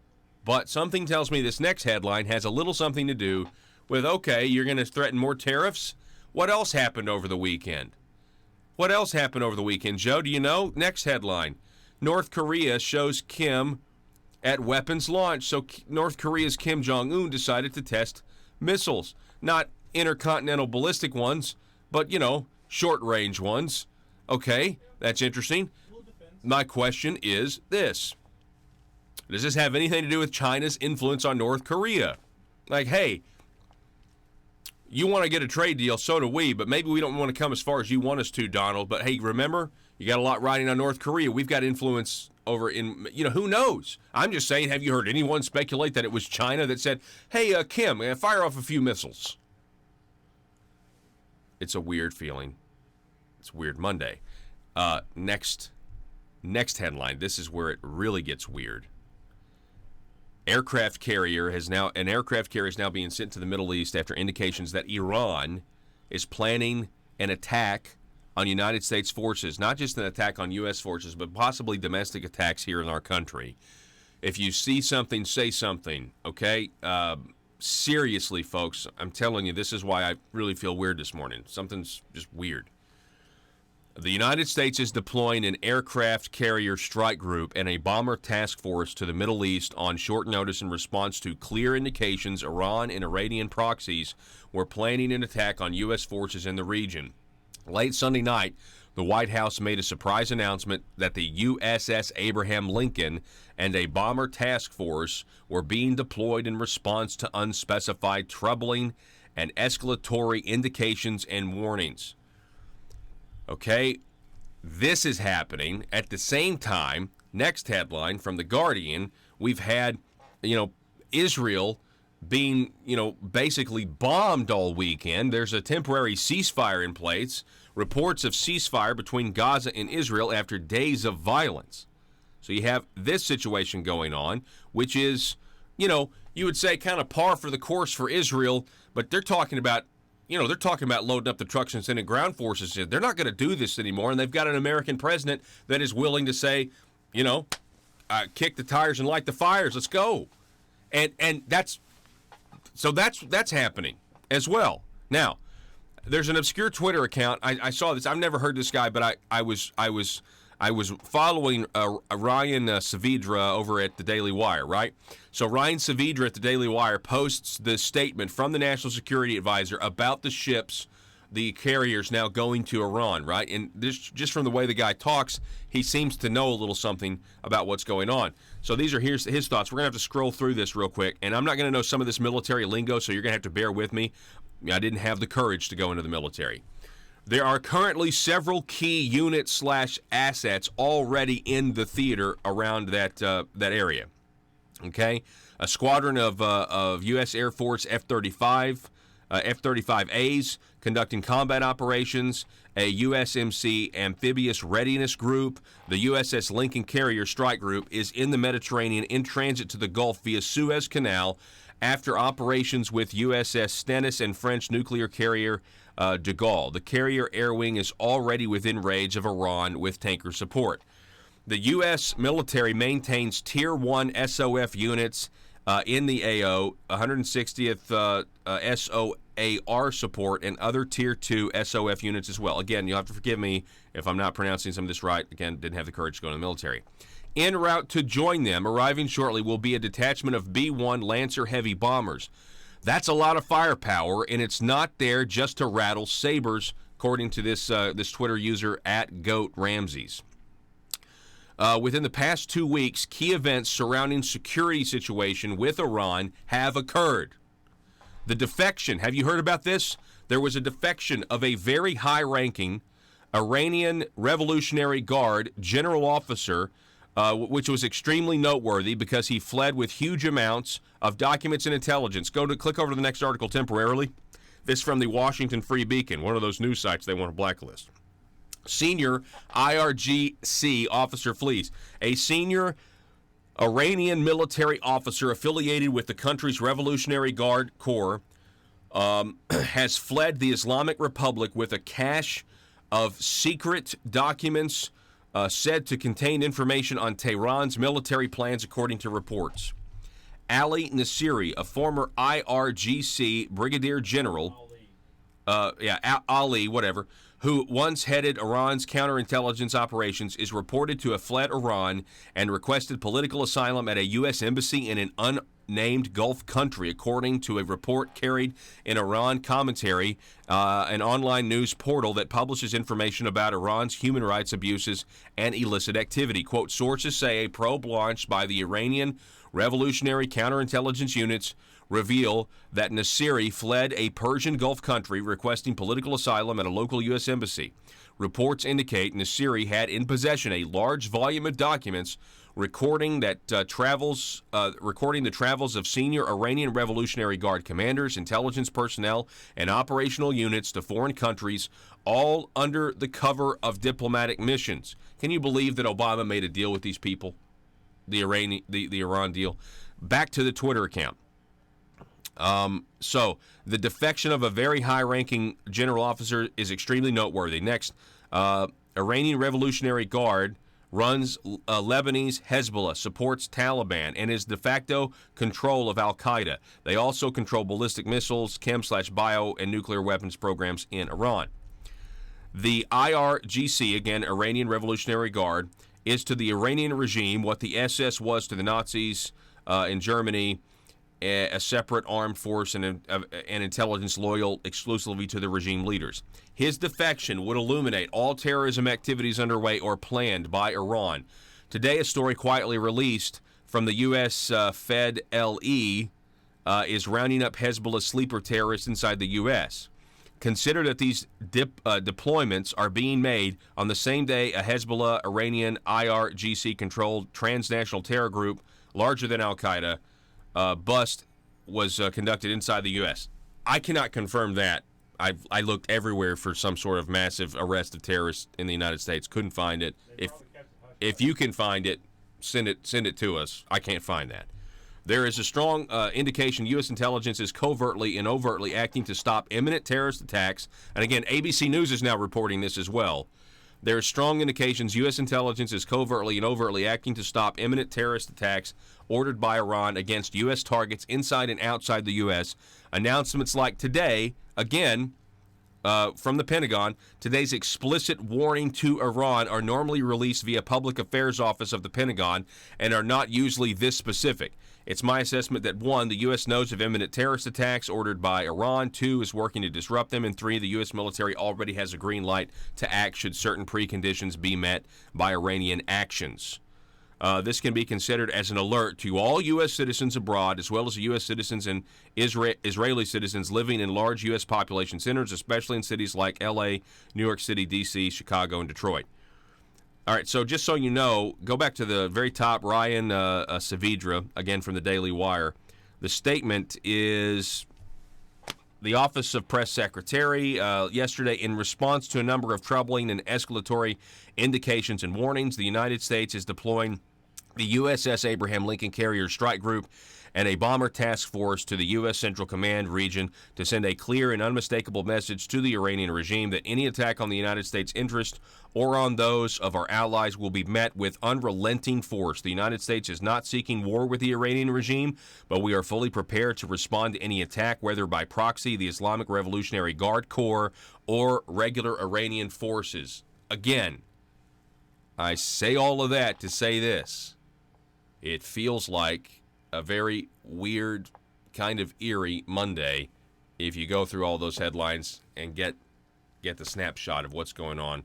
But something tells me this next headline has a little something to do with, okay, you're going to threaten more tariffs? What else happened over the weekend? Joe, do you know? Next headline. North Korea shows Kim at weapons launch. So North Korea's Kim Jong-un decided to test missiles. Not intercontinental ballistic ones, but, short-range ones. Okay, that's interesting. My question is this. Does this have anything to do with China's influence on North Korea? Like, hey, you want to get a trade deal, so do we, but maybe we don't want to come as far as you want us to, Donald. But, hey, remember, you got a lot riding on North Korea. We've got influence over in, who knows? I'm just saying, have you heard anyone speculate that it was China that said, hey, Kim, fire off a few missiles? It's a weird feeling. It's Weird Monday. Next headline. This is where it really gets weird. An aircraft carrier is now being sent to the Middle East after indications that Iran is planning an attack on United States forces, not just an attack on U.S. forces, but possibly domestic attacks here in our country. If you see something, say something, okay? Seriously, folks, I'm telling you, this is why I really feel weird this morning. Something's just weird. The United States is deploying an aircraft carrier strike group and a bomber task force to the Middle East on short notice in response to clear indications Iran and Iranian proxies were planning an attack on U.S. forces in the region. Late Sunday night, the White House made a surprise announcement that the USS Abraham Lincoln and a bomber task force were being deployed in response to unspecified troubling and escalatory indications and warnings. Okay, this is happening at the same time. Next headline from The Guardian, we've had, Israel being, basically bombed all weekend. There's a temporary ceasefire in place. Reports of ceasefire between Gaza and Israel after days of violence. So you have this situation going on, which is, you would say kind of par for the course for Israel, but they're talking about loading up the trucks and sending ground forces in. They're not going to do this anymore, and they've got an American president that is willing to say, kick the tires and light the fires. Let's go. And that's happening as well. Now, there's an obscure Twitter account. I saw this. I've never heard this guy, but I was following Ryan Saavedra over at the Daily Wire, right? So Ryan Saavedra at the Daily Wire posts the statement from the National Security Advisor about the ships the carriers now going to Iran, right? And this, just from the way the guy talks, he seems to know a little something about what's going on. So here's his thoughts. We're going to have to scroll through this real quick, and I'm not going to know some of this military lingo, so you're going to have to bear with me. I didn't have the courage to go into the military. There are currently several key units / assets already in the theater around that area. Okay, a squadron of U.S. Air Force F-35As conducting combat operations, a USMC amphibious readiness group, the USS Lincoln Carrier Strike Group is in the Mediterranean in transit to the Gulf via Suez Canal after operations with USS Stennis and French nuclear carrier de Gaulle. The carrier air wing is already within range of Iran with tanker support. The U.S. military maintains Tier 1 SOF units in the AO, 160th SOAR support, and other Tier 2 SOF units as well. Again, you'll have to forgive me if I'm not pronouncing some of this right. Again, didn't have the courage to go in the military. En route to join them, arriving shortly, will be a detachment of B-1 Lancer heavy bombers. That's a lot of firepower, and it's not there just to rattle sabers, according to this Twitter user at Goat Ramses. Within the past 2 weeks, key events surrounding security situation with Iran have occurred. The defection, have you heard about this? There was a defection of a very high-ranking Iranian Revolutionary Guard general officer, which was extremely noteworthy because he fled with huge amounts of documents and intelligence. Click over to the next article temporarily. This from the Washington Free Beacon, one of those news sites they want to blacklist. Senior IRGC officer flees. A senior Iranian military officer affiliated with the country's Revolutionary Guard Corps has fled the Islamic Republic with a cache of secret documents said to contain information on Tehran's military plans, according to reports. Ali Nasiri, a former IRGC brigadier general, Ali, whatever, who once headed Iran's counterintelligence operations, is reported to have fled Iran and requested political asylum at a U.S. embassy in an unnamed Gulf country, according to a report carried in Iran Commentary, an online news portal that publishes information about Iran's human rights abuses and illicit activity. Quote, sources say a probe launched by the Iranian Revolutionary Counterintelligence Units reveal that Nasiri fled a Persian Gulf country requesting political asylum at a local U.S. embassy. Reports indicate Nasiri had in possession a large volume of documents recording the travels of senior Iranian Revolutionary Guard commanders, intelligence personnel, and operational units to foreign countries, all under the cover of diplomatic missions. Can you believe that Obama made a deal with these people? The Iran deal. Back to the Twitter account. So the defection of a very high-ranking general officer is extremely noteworthy. Next, Iranian Revolutionary Guard runs Lebanese Hezbollah, supports Taliban, and is de facto control of al-Qaeda. They also control ballistic missiles, chem/bio, and nuclear weapons programs in Iran. The IRGC, again, Iranian Revolutionary Guard, is to the Iranian regime what the SS was to the Nazis in Germany, a separate armed force and intelligence loyal exclusively to the regime leaders. His defection would illuminate all terrorism activities underway or planned by Iran. Today, a story quietly released from the U.S. Fed LE is rounding up Hezbollah sleeper terrorists inside the U.S. Consider that these deployments are being made on the same day a Hezbollah Iranian IRGC-controlled transnational terror group larger than al-Qaeda bust was conducted inside the U.S. I cannot confirm that. I looked everywhere for some sort of massive arrest of terrorists in the United States. Couldn't find it. If you can find it, send it to us. I can't find that. There is a strong indication U.S. intelligence is covertly and overtly acting to stop imminent terrorist attacks. And again, ABC News is now reporting this as well. There are strong indications U.S. intelligence is covertly and overtly acting to stop imminent terrorist attacks ordered by Iran against U.S. targets inside and outside the U.S. Announcements like today, again, from the Pentagon, today's explicit warning to Iran are normally released via Public Affairs Office of the Pentagon and are not usually this specific. It's my assessment that 1, the U.S. knows of imminent terrorist attacks ordered by Iran, 2, is working to disrupt them, and 3, the U.S. military already has a green light to act should certain preconditions be met by Iranian actions. This can be considered as an alert to all U.S. citizens abroad, as well as U.S. citizens and Israeli citizens living in large U.S. population centers, especially in cities like L.A., New York City, D.C., Chicago, and Detroit. All right, so just so you know, go back to the very top, Ryan Saavedra, again from the Daily Wire. The statement is the Office of Press Secretary yesterday, in response to a number of troubling and escalatory indications and warnings, the United States is deploying the USS Abraham Lincoln Carrier Strike Group and a bomber task force to the U.S. Central Command region to send a clear and unmistakable message to the Iranian regime that any attack on the United States' interest or on those of our allies will be met with unrelenting force. The United States is not seeking war with the Iranian regime, but we are fully prepared to respond to any attack, whether by proxy, the Islamic Revolutionary Guard Corps, or regular Iranian forces. Again, I say all of that to say this. It feels like a very weird, kind of eerie Monday if you go through all those headlines and get the snapshot of what's going on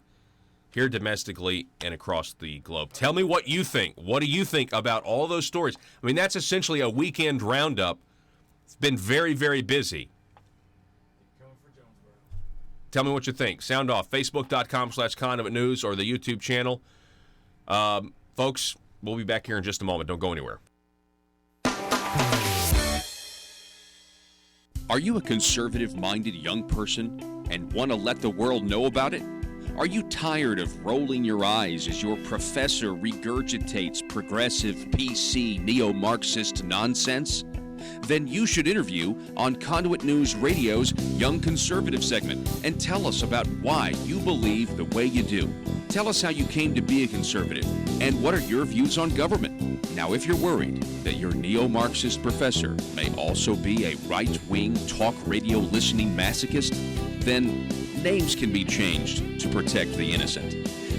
here domestically and across the globe. Tell me what you think. What do you think about all those stories? I mean, that's essentially a weekend roundup. It's been very, very busy. Tell me what you think. Sound off. Facebook.com/Conduit News or the YouTube channel. Folks, we'll be back here in just a moment. Don't go anywhere. Are you a conservative-minded young person and want to let the world know about it? Are you tired of rolling your eyes as your professor regurgitates progressive, PC, neo-Marxist nonsense? Then you should interview on Conduit News Radio's Young Conservative segment and tell us about why you believe the way you do. Tell us how you came to be a conservative and what are your views on government. Now, if you're worried that your neo-Marxist professor may also be a right-wing talk radio listening masochist, then names can be changed to protect the innocent.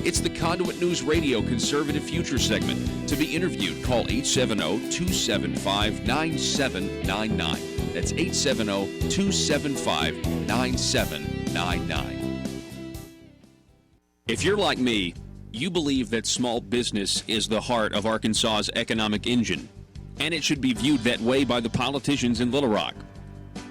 It's the Conduit News Radio Conservative Future segment. To be interviewed, call 870-275-9799. That's 870-275-9799. If you're like me, you believe that small business is the heart of Arkansas's economic engine, and it should be viewed that way by the politicians in Little Rock.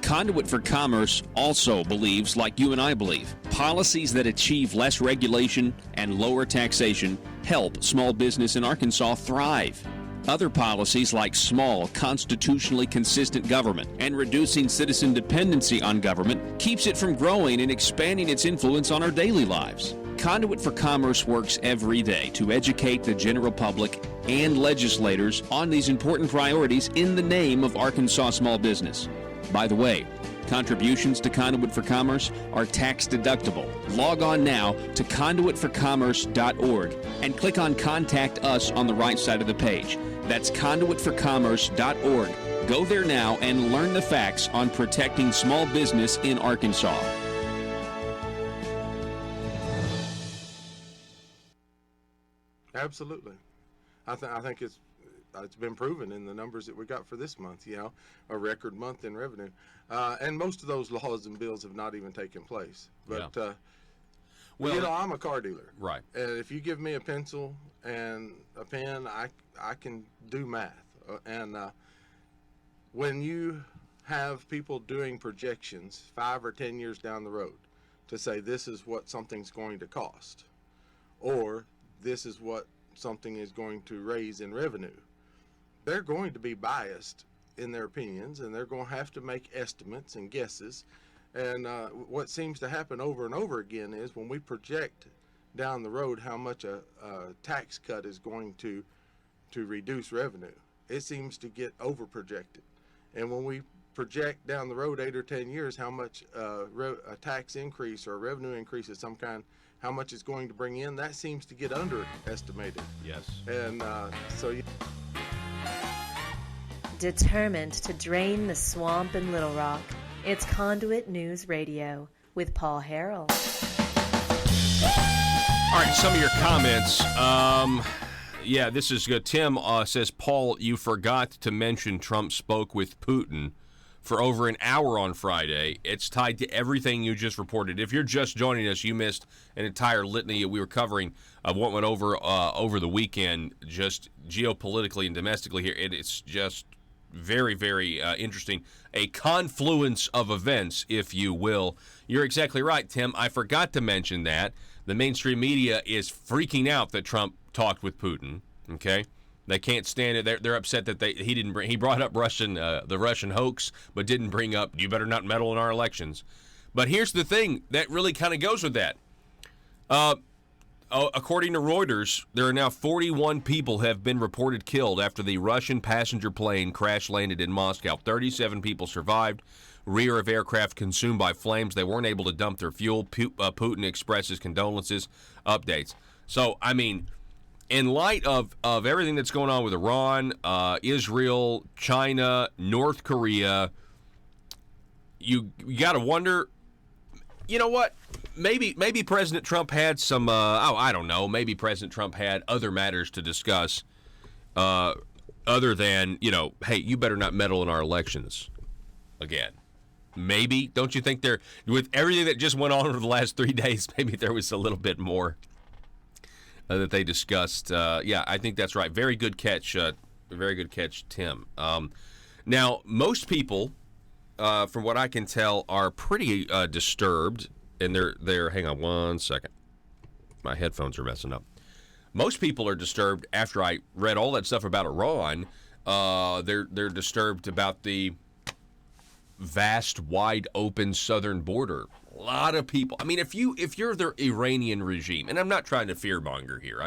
Conduit for Commerce also believes, like you and I believe, policies that achieve less regulation and lower taxation help small business in Arkansas thrive. Other policies like small, constitutionally consistent government and reducing citizen dependency on government keeps it from growing and expanding its influence on our daily lives. Conduit for Commerce works every day to educate the general public and legislators on these important priorities in the name of Arkansas small business. By the way, contributions to Conduit for Commerce are tax deductible. Log on now to conduitforcommerce.org and click on Contact Us on the right side of the page. That's conduitforcommerce.org. Go there now and learn the facts on protecting small business in Arkansas. Absolutely. I think it's been proven in the numbers that we got for this month, a record month in revenue. And most of those laws and bills have not even taken place. But, well, I'm a car dealer. Right. And if you give me a pencil and a pen, I can do math. When you have people doing projections 5 or 10 years down the road to say this is what something's going to cost, or this is what something is going to raise in revenue, they're going to be biased in their opinions, and they're going to have to make estimates and guesses. And what seems to happen over and over again is when we project down the road how much a tax cut is going to reduce revenue, it seems to get over projected. And when we project down the road 8 or 10 years how much a tax increase or a revenue increase of some kind, how much it's going to bring in, that seems to get underestimated. Yes. And Determined to drain the swamp in Little Rock, it's Conduit News Radio. with Paul Harrell. All right, some of your comments. Yeah, this is good. Tim says, Paul, you forgot to mention Trump spoke with Putin for over an hour on Friday. It's tied to everything you just reported. If you're just joining us, you missed an entire litany we were covering of what went over the weekend, just geopolitically and domestically here. It's just very, very interesting. A confluence of events, if you will. You're exactly right, Tim. I forgot to mention that. The mainstream media is freaking out that Trump talked with Putin. Okay, they can't stand it. They're upset that he brought up the Russian hoax, but didn't bring up you better not meddle in our elections. But here's the thing that really kind of goes with that. According to Reuters, there are now 41 people have been reported killed after the Russian passenger plane crash landed in Moscow. 37 people survived. Rear of aircraft consumed by flames. They weren't able to dump their fuel. Putin expresses condolences. Updates. So, I mean, in light of everything that's going on with Iran, Israel, China, North Korea, you got to wonder, you know what? Maybe President Trump had some, I don't know, maybe President Trump had other matters to discuss other than, hey, you better not meddle in our elections again. Maybe. Don't you think there, with everything that just went on over the last 3 days, maybe there was a little bit more that they discussed. Yeah, I think that's right. Very good catch. Very good catch, Tim. Now, most people, from what I can tell, are pretty disturbed, and they're. Hang on one second. My headphones are messing up. Most people are disturbed after I read all that stuff about Iran. They're disturbed about the vast, wide open southern border. A lot of people. I mean, if you're the Iranian regime, and I'm not trying to fearmonger here.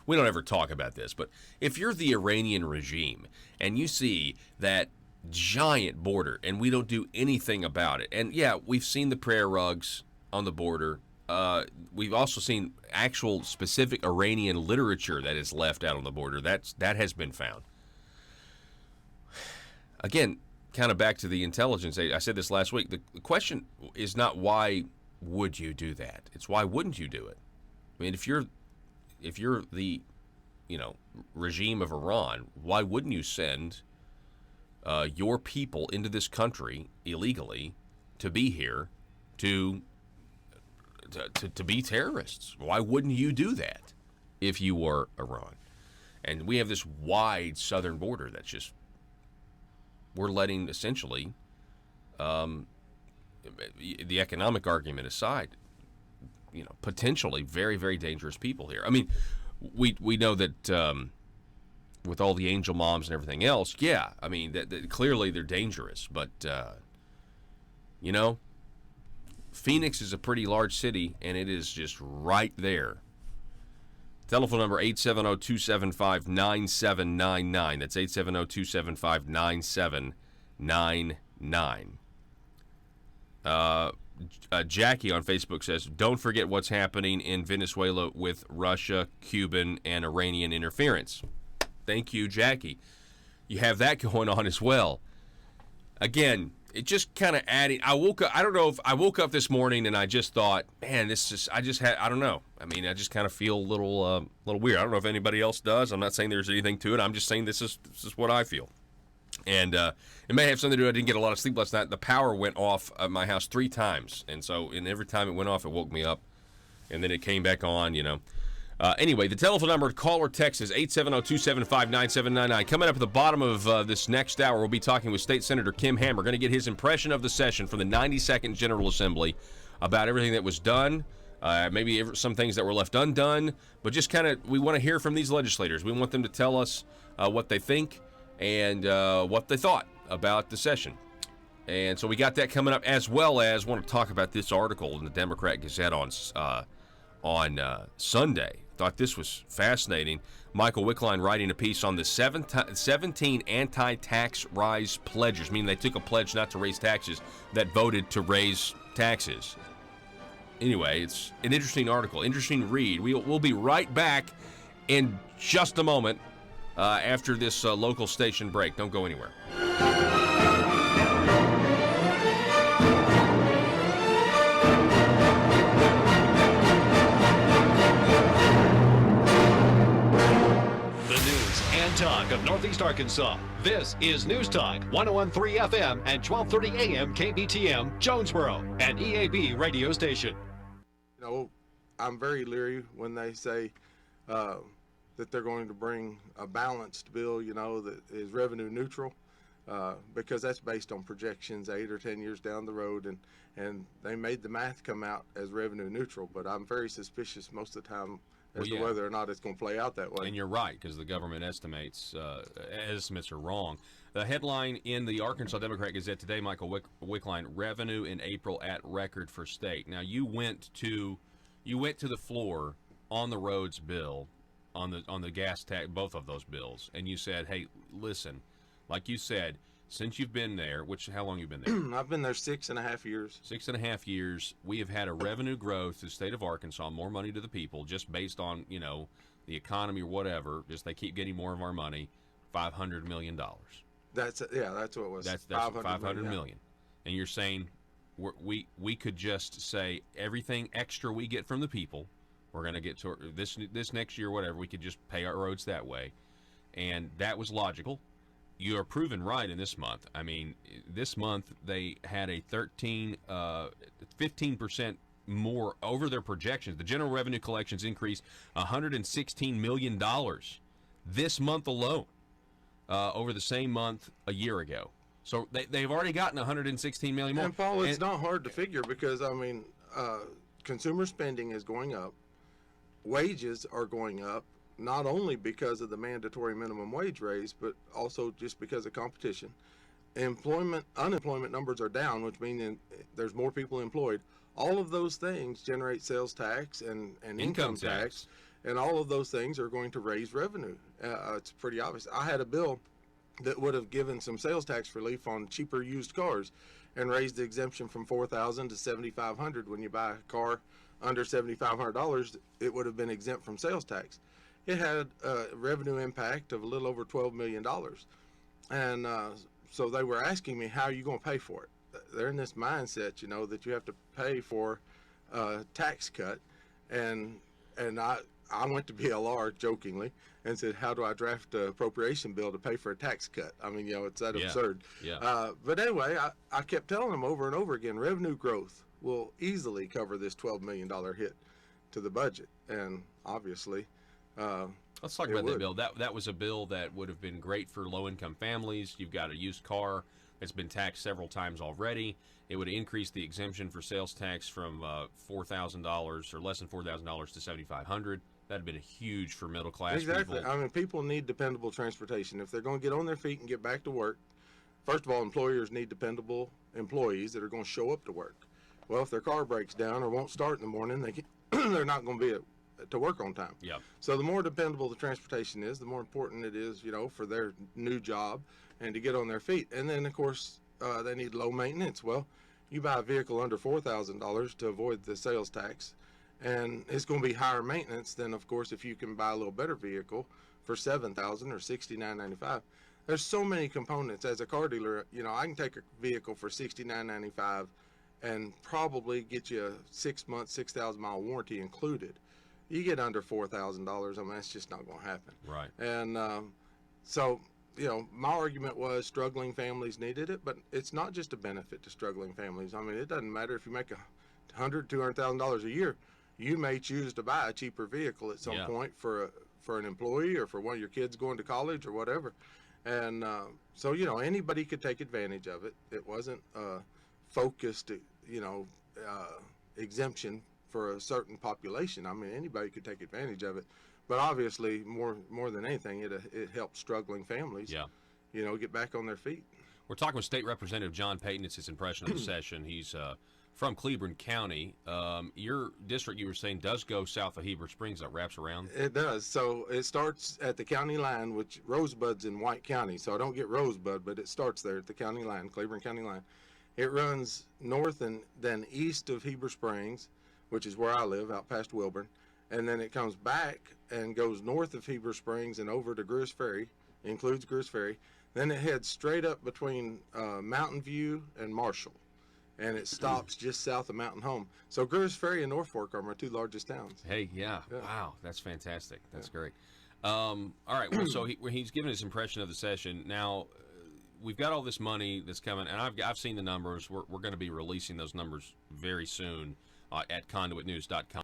We don't ever talk about this, but if you're the Iranian regime and you see that giant border and we don't do anything about it, and yeah, we've seen the prayer rugs on the border. We've also seen actual specific Iranian literature that is left out on the border. That has been found. Again, kind of back to the intelligence. I said this last week. The question is not why would you do that. It's why wouldn't you do it? I mean, if you're the regime of Iran, why wouldn't you send your people into this country illegally to be here to be terrorists? Why wouldn't you do that if you were Iran? And we have this wide southern border that's just, we're letting essentially, the economic argument aside, potentially very, very dangerous people here. I mean, we know that with all the angel moms and everything else, yeah, I mean, that clearly they're dangerous. But, Phoenix is a pretty large city, and it is just right there. Telephone number 870-275-9799. That's 870-275-9799. Jackie on Facebook says, don't forget what's happening in Venezuela with Russia, Cuban, and Iranian interference. Thank you, Jackie. You have that going on as well. Again, it just kind of adding. I woke up this morning and I just thought, man, I don't know. I mean, I just kind of feel a little weird. I don't know if anybody else does. I'm not saying there's anything to it. I'm just saying this is what I feel. And it may have something to do. I didn't get a lot of sleep last night. The power went off at my house 3 times. And so every time it went off, it woke me up. And then it came back on, Anyway, the telephone number to call or text is 870-275-9799. Coming up at the bottom of this next hour, we'll be talking with State Senator Kim Ham. We're going to get his impression of the session from the 92nd General Assembly about everything that was done, maybe some things that were left undone, but just kind of, we want to hear from these legislators. We want them to tell us what they think and what they thought about the session. And so we got that coming up, as well as want to talk about this article in the Democrat Gazette on Sunday. Thought this was fascinating. Michael Wickline writing a piece on the 17 anti-tax rise pledgers, meaning they took a pledge not to raise taxes, that voted to raise taxes. Anyway, it's an interesting article, interesting read. We'll be right back in just a moment after this local station break. Don't go anywhere. Talk of Northeast Arkansas. This is News Talk 101.3 FM and 12:30 AM KBTM, Jonesboro, an EAB radio station. You know, I'm very leery when they say that they're going to bring a balanced bill, you know, that is revenue neutral, because that's based on projections 8 or 10 years down the road, and they made the math come out as revenue neutral. But I'm very suspicious most of the time as to whether or not it's going to play out that way. And you're right, because the government estimates are wrong. The headline in the Arkansas Democrat Gazette today, Michael Wickline, revenue in April at record for state. Now, you went to the floor on the roads bill, on the gas tax, both of those bills, and you said, hey, listen, like you said, since you've been there, how long have you been there? I've been there 6.5 years. 6.5 years. We have had a revenue growth to the state of Arkansas, more money to the people, just based on, you know, the economy or whatever. Just they keep getting more of our money, $500 million. That's what it was. That's $500 million. And you're saying we could just say everything extra we get from the people, we're going to get to this next year, whatever. We could just pay our roads that way, and that was logical. You are proven right in this month. I mean, this month they had a 15% more over their projections. The general revenue collections increased $116 million this month alone over the same month a year ago. So they've already gotten $116 million more. And Paul, it's not hard to figure because, I mean, consumer spending is going up. Wages are going up. Not only because of the mandatory minimum wage raise, but also just because of competition. Unemployment numbers are down, which means there's more people employed. All of those things generate sales tax and income tax, and all of those things are going to raise revenue. It's pretty obvious. I had a bill that would have given some sales tax relief on cheaper used cars and raised the exemption from $4,000 to $7,500. When you buy a car under $7,500, it would have been exempt from sales tax. It had a revenue impact of a little over $12 million. And so they were asking me, how are you going to pay for it? They're in this mindset, you know, that you have to pay for a tax cut. And I went to BLR jokingly and said, how do I draft an appropriation bill to pay for a tax cut? I mean, you know, it's that absurd. Yeah. But anyway, I kept telling them over and over again, revenue growth will easily cover this $12 million hit to the budget. And obviously, let's talk about that bill. That was a bill that would have been great for low-income families. You've got a used car that's been taxed several times already. It would increase the exemption for sales tax from $4,000 or less than $4,000 to $7,500. That'd been huge for middle-class exactly. people. I mean, people need dependable transportation. If they're going to get on their feet and get back to work, first of all, employers need dependable employees that are going to show up to work. Well, if their car breaks down or won't start in the morning, they're not going to be to work on time. Yep. So the more dependable the transportation is, the more important it is, you know, for their new job and to get on their feet. And then, of course, they need low maintenance. Well, you buy a vehicle under $4,000 to avoid the sales tax, and it's going to be higher maintenance than, of course, if you can buy a little better vehicle for $7,000 or $69.95. There's so many components. As a car dealer, you know, I can take a vehicle for $69.95 and probably get you a 6-month, 6,000-mile warranty included. You get under $4,000, I mean, that's just not going to happen. Right. And so, you know, my argument was struggling families needed it, but it's not just a benefit to struggling families. I mean, it doesn't matter if you make $100,000, $200,000 a year. You may choose to buy a cheaper vehicle at some point for an employee or for one of your kids going to college or whatever. And so, you know, anybody could take advantage of it. It wasn't focused, you know, exemption for a certain population. I mean, anybody could take advantage of it, but obviously more than anything, it helps struggling families, you know, get back on their feet. We're talking with State Representative John Payton. It's his impression of the session. He's from Cleburne County. Your district, you were saying, does go south of Heber Springs. That wraps around? It does. So it starts at the county line, which Rosebud's in White County. So I don't get Rosebud, but it starts there at the county line, Cleburne County line. It runs north and then east of Heber Springs, which is where I live, out past Wilburn. And then it comes back and goes north of Heber Springs and over to Greers Ferry, includes Greers Ferry. Then it heads straight up between Mountain View and Marshall, and it stops just south of Mountain Home. So Greers Ferry and Norfolk are my two largest towns. Hey, yeah. Wow, that's fantastic. That's great. All right. Well, so he's given his impression of the session. Now, we've got all this money that's coming, and I've seen the numbers. We're going to be releasing those numbers very soon at conduitnews.com.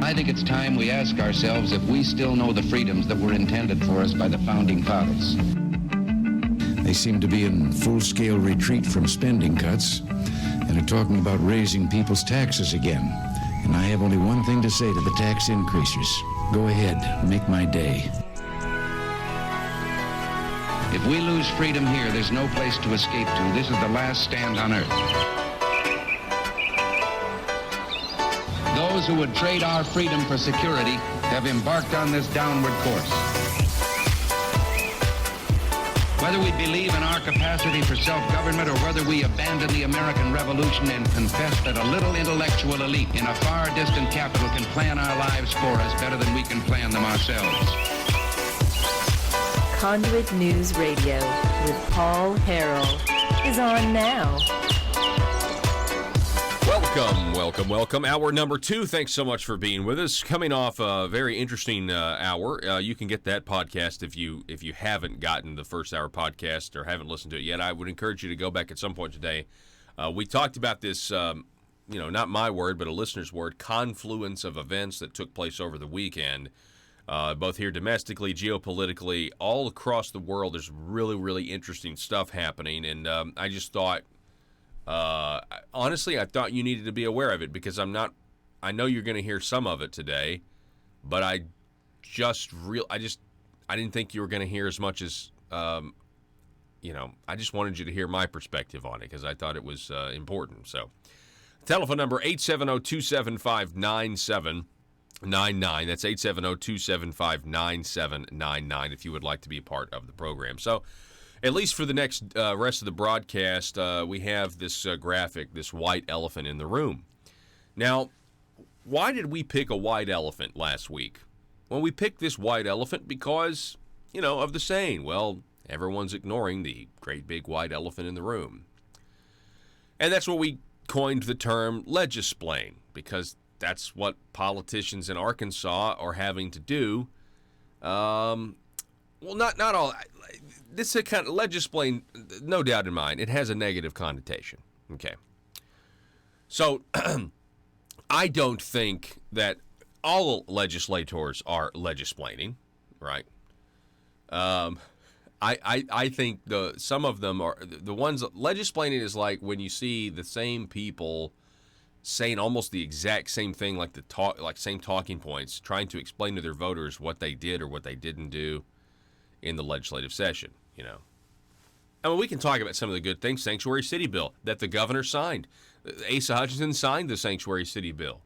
I think it's time we ask ourselves if we still know the freedoms that were intended for us by the Founding Fathers. They seem to be in full-scale retreat from spending cuts and are talking about raising people's taxes again. And I have only one thing to say to the tax increasers. Go ahead, make my day. If we lose freedom here, there's no place to escape to. This is the last stand on earth. Those who would trade our freedom for security have embarked on this downward course. Whether we believe in our capacity for self-government or whether we abandon the American Revolution and confess that a little intellectual elite in a far distant capital can plan our lives for us better than we can plan them ourselves. Conduit News Radio with Paul Harrell is on now. Welcome. Hour number 2. Thanks so much for being with us. Coming off a very interesting hour. You can get that podcast if you haven't gotten the first hour podcast or haven't listened to it yet. I would encourage you to go back at some point today. We talked about this, not my word, but a listener's word, confluence of events that took place over the weekend, both here domestically, geopolitically, all across the world. There's really, really interesting stuff happening, and I just thought, honestly, I thought you needed to be aware of it because I know you're going to hear some of it today, but I didn't think you were going to hear as much as, I just wanted you to hear my perspective on it because I thought it was important. So, telephone number 870-275-9799. That's 870-275-9799 if you would like to be a part of the program. So, at least for the next rest of the broadcast, we have this graphic, this white elephant in the room. Now, why did we pick a white elephant last week? Well, we picked this white elephant because, of the saying, well, everyone's ignoring the great big white elephant in the room. And that's what we coined the term legisplain, because that's what politicians in Arkansas are having to do. Well, not all. This is kind of legisplain, no doubt in mind. It has a negative connotation. Okay. So, I don't think that all legislators are legisplaining, right? I think some of them are the ones. Legisplaining is like when you see the same people saying almost the exact same thing, like same talking points, trying to explain to their voters what they did or what they didn't do in the legislative session, I mean, we can talk about some of the good things. Sanctuary City bill that the governor signed. Asa Hutchinson signed the Sanctuary City bill,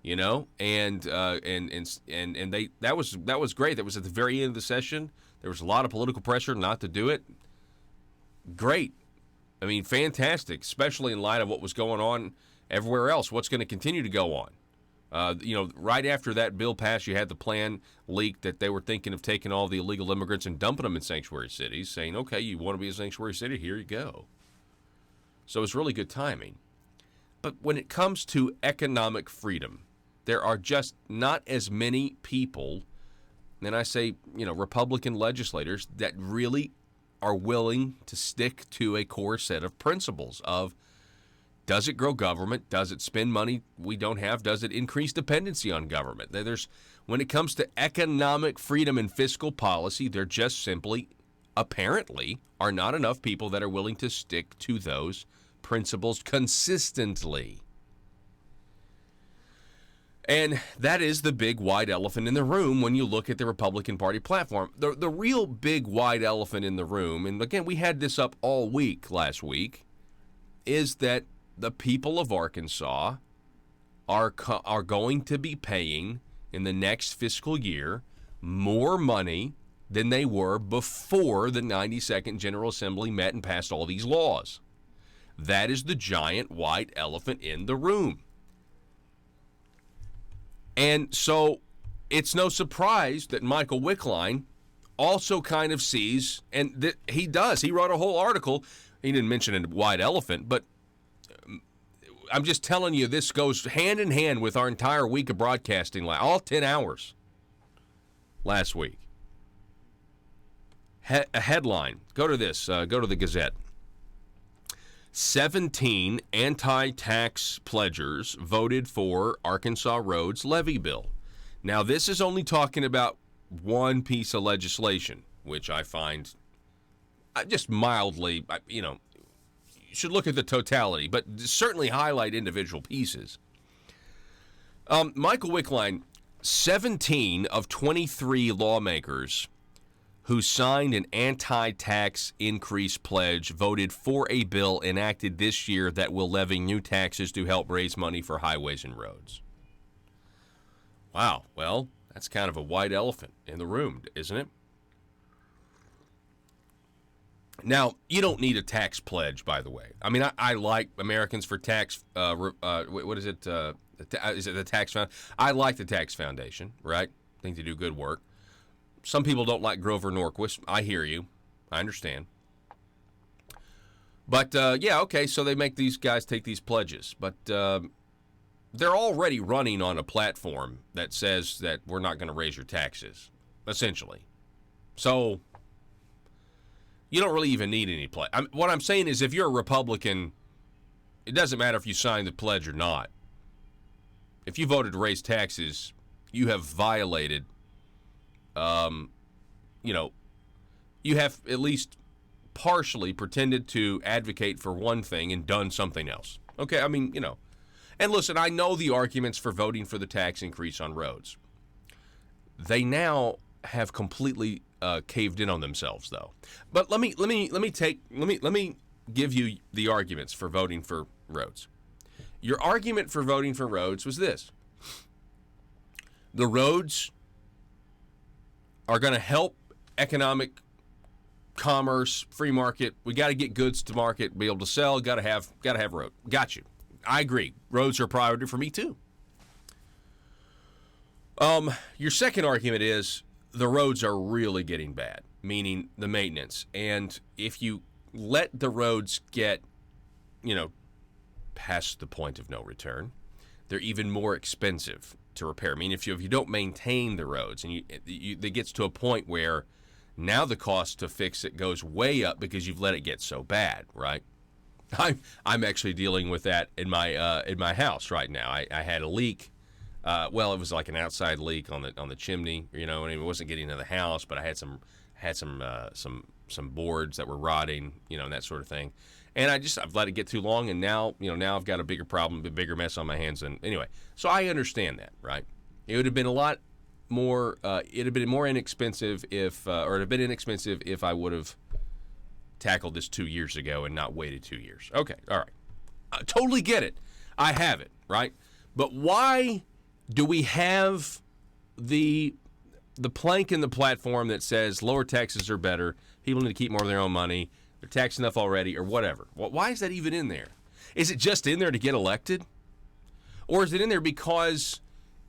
and that was great. That was at the very end of the session. There was a lot of political pressure not to do it. Great. I mean, fantastic, especially in light of what was going on everywhere else. What's going to continue to go on? Right after that bill passed, you had the plan leaked that they were thinking of taking all the illegal immigrants and dumping them in sanctuary cities, saying, okay, you want to be a sanctuary city, here you go. So it's really good timing. But when it comes to economic freedom, there are just not as many people, and I say, Republican legislators, that really are willing to stick to a core set of principles of, does it grow government? Does it spend money we don't have? Does it increase dependency on government? When it comes to economic freedom and fiscal policy, there just simply, apparently, are not enough people that are willing to stick to those principles consistently. And that is the big white elephant in the room when you look at the Republican Party platform. The real big white elephant in the room, and again, we had this up all week last week, is that the people of Arkansas are going to be paying in the next fiscal year more money than they were before the 92nd General Assembly met and passed all these laws. That is the giant white elephant in the room. And so it's no surprise that Michael Wickline also kind of sees, and he does. He wrote a whole article. He didn't mention a white elephant, but I'm just telling you, this goes hand in hand with our entire week of broadcasting, all 10 hours last week. A headline. Go to this. Go to the Gazette. 17 anti-tax pledgers voted for Arkansas roads levy bill. Now, this is only talking about one piece of legislation, which I find just mildly, you should look at the totality, but certainly highlight individual pieces. Michael Wickline, 17 of 23 lawmakers who signed an anti-tax increase pledge voted for a bill enacted this year that will levy new taxes to help raise money for highways and roads. Wow, well, that's kind of a white elephant in the room, isn't it? Now, you don't need a tax pledge, by the way. I mean, I like Americans for Tax, what is it? Is it the Tax Foundation? I like the Tax Foundation, right? I think they do good work. Some people don't like Grover Norquist. I hear you. I understand. But, yeah, okay, so they make these guys take these pledges. But they're already running on a platform that says that we're not going to raise your taxes, essentially. So you don't really even need any pledge. What I'm saying is if you're a Republican, it doesn't matter if you sign the pledge or not. If you voted to raise taxes, you have violated you have at least partially pretended to advocate for one thing and done something else. Okay, I mean, And listen, I know the arguments for voting for the tax increase on roads. They now have completely caved in on themselves, though. But let me give you the arguments for voting for roads. Your argument for voting for roads was this: the roads are going to help economic commerce, free market. We got to get goods to market, be able to sell. Got to have road. Got you. I agree. Roads are a priority for me too. Your second argument is the roads are really getting bad, meaning the maintenance. And if you let the roads get, past the point of no return, they're even more expensive to repair. I mean, if you don't maintain the roads, and it gets to a point where now the cost to fix it goes way up because you've let it get so bad, right? I'm actually dealing with that in my house right now. I had a leak. It was like an outside leak on the chimney. And it wasn't getting into the house, but I had some boards that were rotting, and that sort of thing. And I've let it get too long, and now I've got a bigger problem, a bigger mess on my hands. And anyway, so I understand that, right? It would have been a lot more. It'd have been more inexpensive if I would have tackled this 2 years ago and not waited 2 years. Okay, all right, I totally get it. I have it, right? But why do we have the plank in the platform that says lower taxes are better? People need to keep more of their own money. They're taxed enough already, or whatever. Why is that even in there? Is it just in there to get elected? Or is it in there because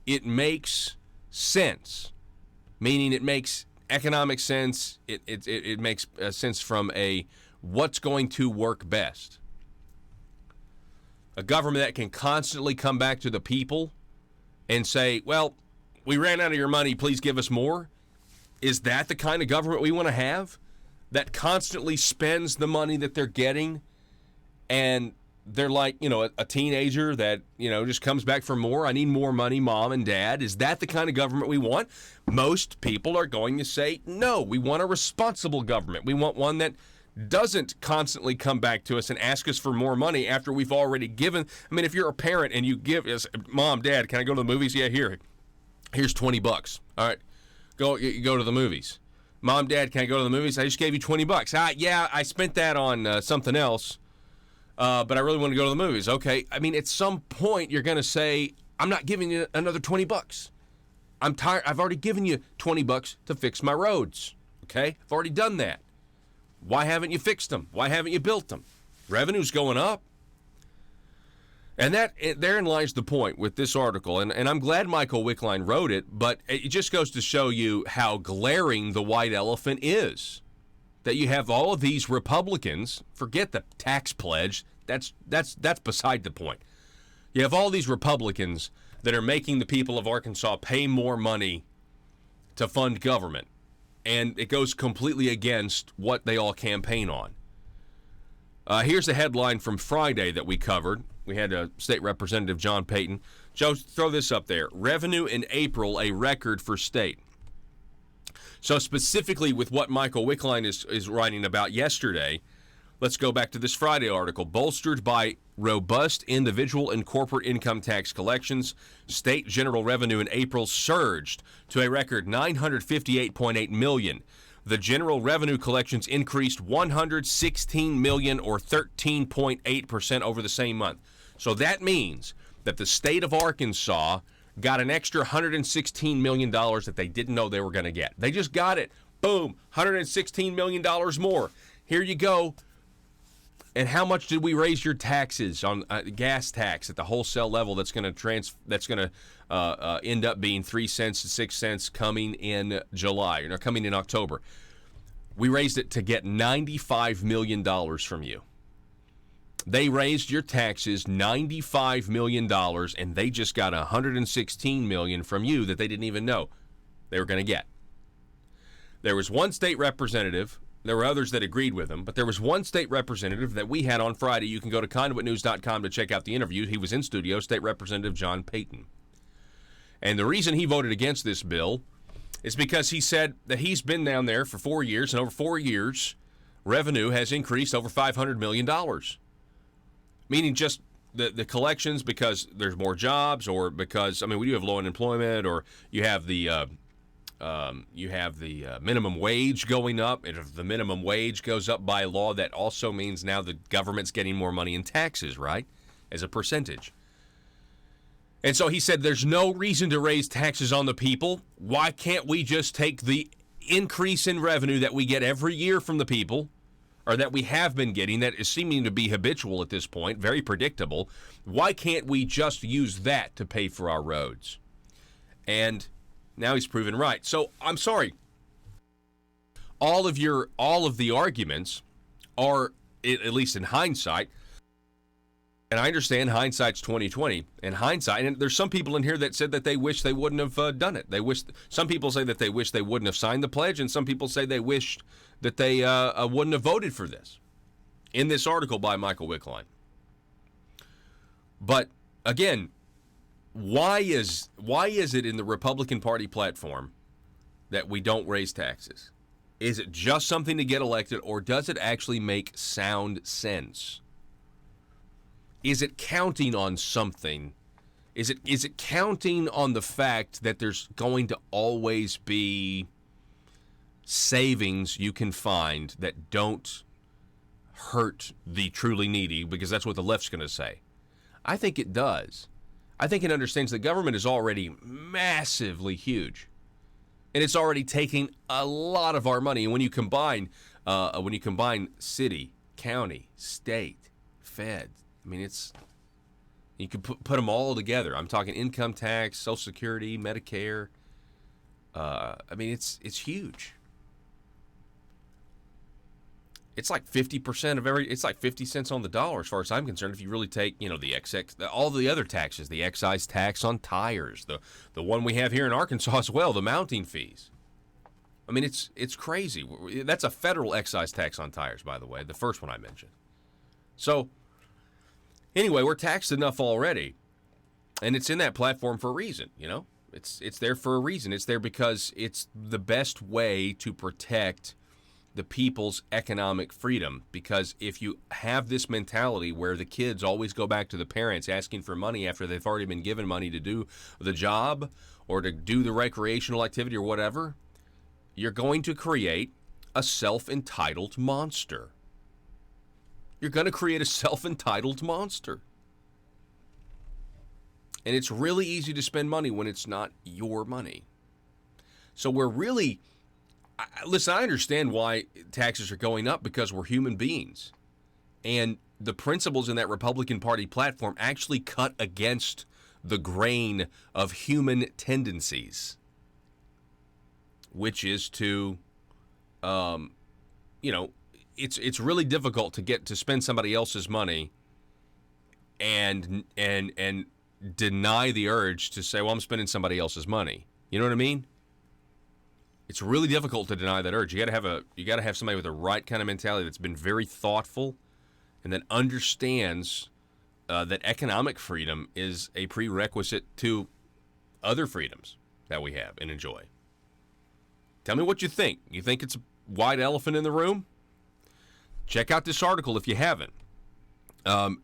it makes sense? Meaning it makes economic sense. It makes sense from a what's going to work best. A government that can constantly come back to the people and say, well, we ran out of your money, please give us more. Is that the kind of government we want to have? That constantly spends the money that they're getting, and they're like, a teenager that, just comes back for more. I need more money, mom and dad. Is that the kind of government we want? Most people are going to say, no, we want a responsible government. We want one that doesn't constantly come back to us and ask us for more money after we've already given. I mean, if you're a parent and you give us, mom, dad, can I go to the movies? Yeah, here's $20. All right, go to the movies. Mom, dad, can I go to the movies? I just gave you $20. Yeah, I spent that on something else, but I really want to go to the movies. Okay, I mean, at some point you're going to say, I'm not giving you another $20. I'm tired. I've already given you $20 to fix my roads. Okay, I've already done that. Why haven't you fixed them? Why haven't you built them? Revenue's going up. And therein lies the point with this article. And I'm glad Michael Wickline wrote it, but it just goes to show you how glaring the white elephant is. That you have all of these Republicans, forget the tax pledge, that's beside the point. You have all these Republicans that are making the people of Arkansas pay more money to fund government. And it goes completely against what they all campaign on. Here's a headline from Friday that we covered. We had State Representative John Payton. Joe, throw this up there. Revenue in April, a record for state. So specifically with what Michael Wickline is writing about yesterday, let's go back to this Friday article. Bolstered by robust individual and corporate income tax collections, state general revenue in April surged to a record $958.8 million. The general revenue collections increased $116 million or 13.8% over the same month. So that means that the state of Arkansas got an extra $116 million that they didn't know they were going to get. They just got it. Boom, $116 million more. Here you go. And how much did we raise your taxes on gas tax at the wholesale level? That's going to end up being 3 cents to 6 cents coming in July, or coming in October. We raised it to get $95 million from you. They raised your taxes $95 million, and they just got $116 million from you that they didn't even know they were going to get. There was one state representative. There were others that agreed with him, but there was one state representative that we had on Friday. You can go to conduitnews.com to check out the interview. He was in studio, State Representative John Payton. And the reason he voted against this bill is because he said that he's been down there for 4 years, and over 4 years, revenue has increased over $500 million. Meaning just the collections because there's more jobs, or because, we do have low unemployment, or you have the minimum wage going up. And if the minimum wage goes up by law, that also means now the government's getting more money in taxes, right, as a percentage. And so he said there's no reason to raise taxes on the people. Why can't we just take the increase in revenue that we get every year from the people, or that we have been getting, that is seeming to be habitual at this point, very predictable? Why can't we just use that to pay for our roads? And now he's proven right. So I'm sorry. All of the arguments are, at least in hindsight, and I understand hindsight's 20/20. In hindsight, and there's some people in here that said that they wish they wouldn't have done it. Some people say that they wish they wouldn't have signed the pledge, and some people say they wished that they wouldn't have voted for this. In this article by Michael Wickline. But again, why is it in the Republican Party platform that we don't raise taxes? Is it just something to get elected, or does it actually make sound sense? Is it counting on something? Is it counting on the fact that there's going to always be savings you can find that don't hurt the truly needy, because that's what the left's going to say? I think it does. I think it understands the government is already massively huge, and it's already taking a lot of our money. And when you combine city, county, state, fed, you can put them all together. I'm talking income tax, Social Security, Medicare. It's huge. It's like 50% of it's like 50 cents on the dollar as far as I'm concerned. If you really take, the all the other taxes, the excise tax on tires, the one we have here in Arkansas as well, the mounting fees. It's crazy. That's a federal excise tax on tires, by the way, the first one I mentioned. So anyway, we're taxed enough already, and it's in that platform for a reason, It's there for a reason. It's there because it's the best way to protect the people's economic freedom. Because if you have this mentality where the kids always go back to the parents asking for money after they've already been given money to do the job or to do the recreational activity or whatever, you're going to create a self-entitled monster. You're going to create a self-entitled monster. And it's really easy to spend money when it's not your money. So we're really... Listen, I understand why taxes are going up, because we're human beings. And the principles in that Republican Party platform actually cut against the grain of human tendencies, which is to, it's really difficult to spend somebody else's money and deny the urge to say, well, I'm spending somebody else's money. You know what I mean? It's really difficult to deny that urge. You got to have somebody with the right kind of mentality that's been very thoughtful and that understands that economic freedom is a prerequisite to other freedoms that we have and enjoy. Tell me what you think. You think it's a white elephant in the room? Check out this article if you haven't.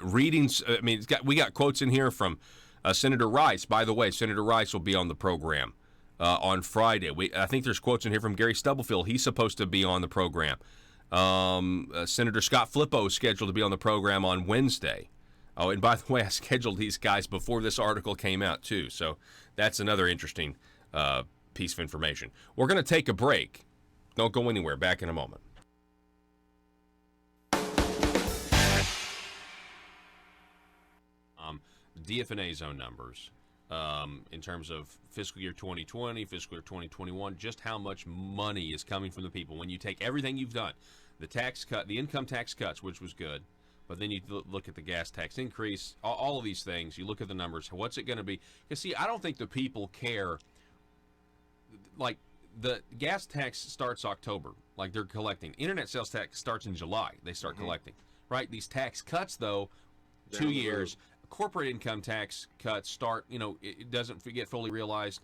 Readings. I mean, we got quotes in here from Senator Rice. By the way, Senator Rice will be on the program on Friday. I think there's quotes in here from Gary Stubblefield. He's supposed to be on the program. Senator Scott Flippo is scheduled to be on the program on Wednesday. Oh, and by the way, I scheduled these guys before this article came out, too. So that's another interesting piece of information. We're going to take a break. Don't go anywhere. Back in a moment. DFNA zone numbers in terms of fiscal year 2020, fiscal year 2021, just how much money is coming from the people. When you take everything you've done, the tax cut, the income tax cuts, which was good, but then you look at the gas tax increase, all of these things, you look at the numbers, what's it going to be? Because, see, I don't think the people care. Like, the gas tax starts October, like they're collecting. Internet sales tax starts in July, they start collecting, right? These tax cuts, though, 2 years. Corporate income tax cuts start, it doesn't get fully realized,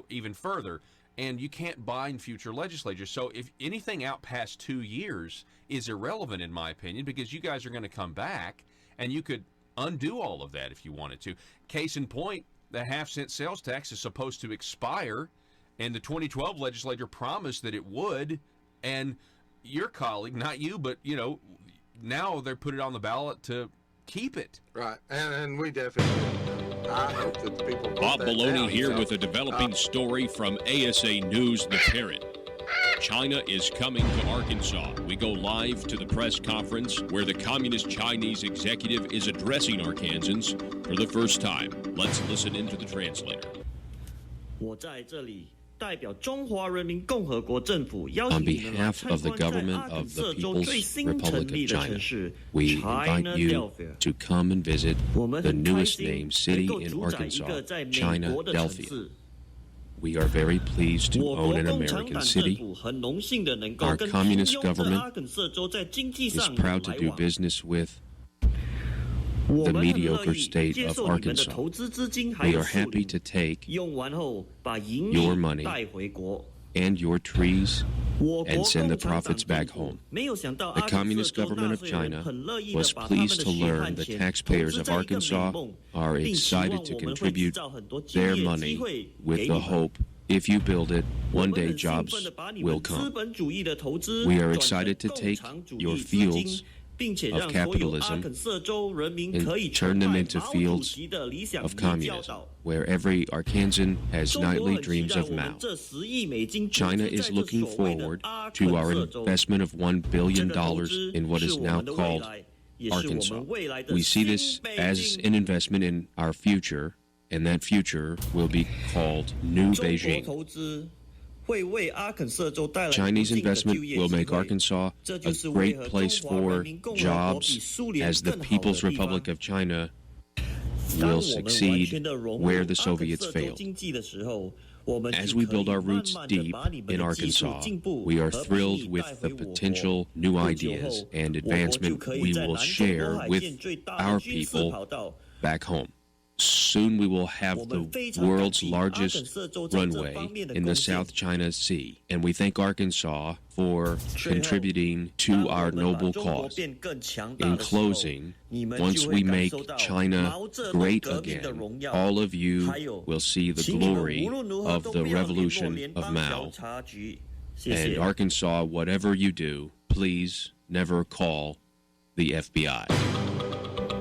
even further. And you can't bind future legislatures. So if anything out past 2 years is irrelevant, in my opinion, because you guys are going to come back and you could undo all of that if you wanted to. Case in point, the half-cent sales tax is supposed to expire, and the 2012 legislature promised that it would. And your colleague, not you, but, now they're put it on the ballot to keep it. Right, and we definitely, I hope that the people Bob Maloney here so, with a developing story from ASA News The Parrot. China is coming to Arkansas. We go live to the press conference where the Communist Chinese executive is addressing Arkansans for the first time. Let's listen into the translator. On behalf of the government of the People's Republic of China, we invite you to come and visit the newest named city in Arkansas, China, Delphia. We are very pleased to own an American city. Our communist government is proud to do business with the mediocre state of Arkansas. We are happy to take your money and your trees and send the profits back home. The Communist government of China was pleased to learn the taxpayers of Arkansas are excited to contribute their money with the hope, if you build it, one day jobs will come. We are excited to take your fields of capitalism and turn them into fields of communism, where every Arkansan has nightly dreams of Mao. China is looking forward to our investment of $1 billion in what is now called Arkansas. We see this as an investment in our future, and that future will be called New Beijing. Chinese investment will make Arkansas a great place for jobs as the People's Republic of China will succeed where the Soviets failed. As we build our roots deep in Arkansas, we are thrilled with the potential new ideas and advancement we will share with our people back home. Soon we will have the world's largest runway in the South China Sea, and we thank Arkansas for contributing to our noble cause. In closing, once we make China great again, all of you will see the glory of the revolution of Mao. And Arkansas, whatever you do, please never call the FBI.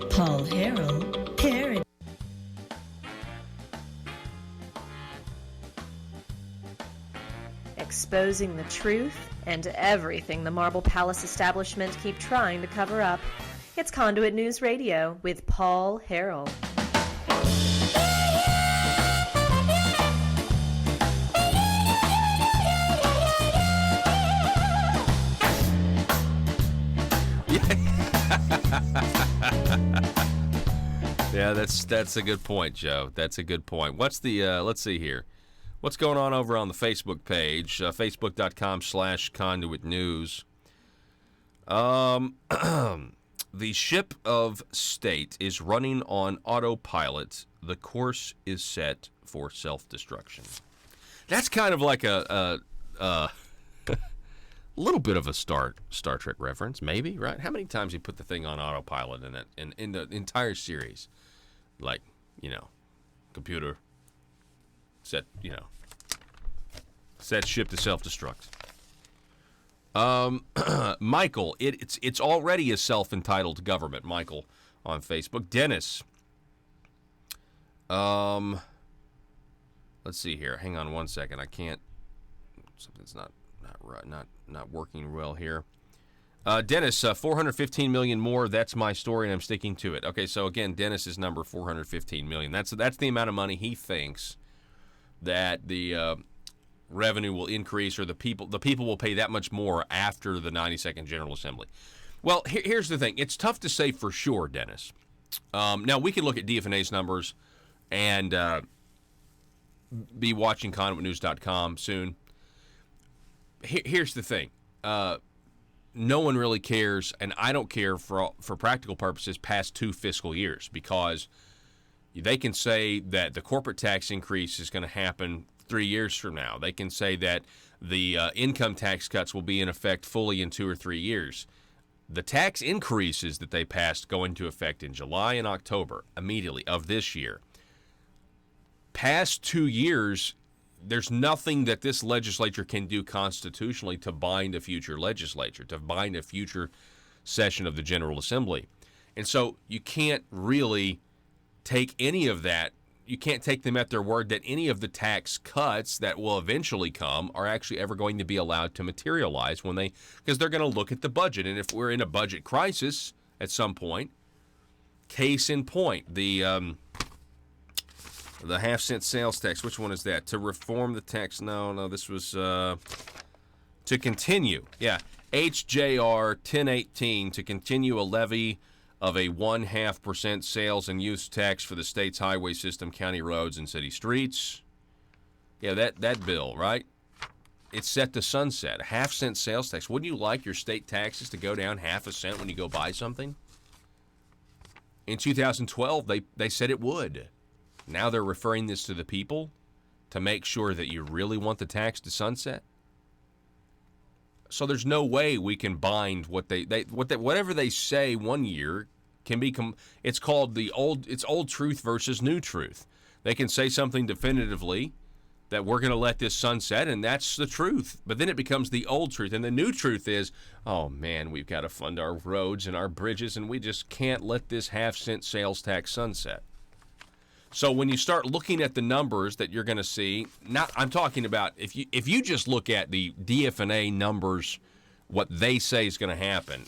Paul Harrell, Parrot. Exposing the truth and everything the Marble Palace establishment keep trying to cover up. It's Conduit News Radio with Paul Harrell. Yeah, that's a good point, Joe. That's a good point. What's the let's see here. What's going on over on the Facebook page? Facebook.com/Conduit News. The ship of state is running on autopilot. The course is set for self-destruction. That's kind of like a little bit of a Star Trek reference, maybe, right? How many times you put the thing on autopilot in it in the entire series? Like, computer set ship to self-destruct. Michael, it's already a self-entitled government. Michael on Facebook. Dennis. Let's see here. Hang on one second. I can't. Something's not working well here. Dennis, 415 million more. That's my story, and I'm sticking to it. Okay, so again, Dennis's number 415 million. That's the amount of money he thinks that the revenue will increase, or the people will pay that much more after the 92nd General Assembly. Well, here's the thing. It's tough to say for sure, Dennis. Now, we can look at DFNA's numbers and be watching ConduitNews.com soon. Here's the thing. No one really cares, and I don't care for practical purposes past 2 fiscal years, because they can say that the corporate tax increase is going to happen 3 years from now. They can say that the income tax cuts will be in effect fully in 2 or 3 years. The tax increases that they passed go into effect in July and October, immediately, of this year. Past 2 years, there's nothing that this legislature can do constitutionally to bind a future legislature, to bind a future session of the General Assembly. And so you can't really take any of that. You can't take them at their word that any of the tax cuts that will eventually come are actually ever going to be allowed to materialize because they're going to look at the budget. And if we're in a budget crisis at some point, case in point, the half-cent sales tax, which one is that? To reform the tax, no, this was to continue. Yeah, HJR 1018, to continue a levy of a 0.5% sales and use tax for the state's highway system, county roads, and city streets. Yeah, that bill, right? It's set to sunset. A half-cent sales tax. Wouldn't you like your state taxes to go down half a cent when you go buy something? In 2012, they said it would. Now they're referring this to the people to make sure that you really want the tax to sunset. So there's no way we can bind whatever they say one year can become. It's called old truth versus new truth. They can say something definitively that we're going to let this sunset, and that's the truth. But then it becomes the old truth, and the new truth is, oh man, we've got to fund our roads and our bridges, and we just can't let this half-cent sales tax sunset. So when you start looking at the numbers that you're going to see, I'm talking about if you just look at the DFNA numbers, what they say is going to happen,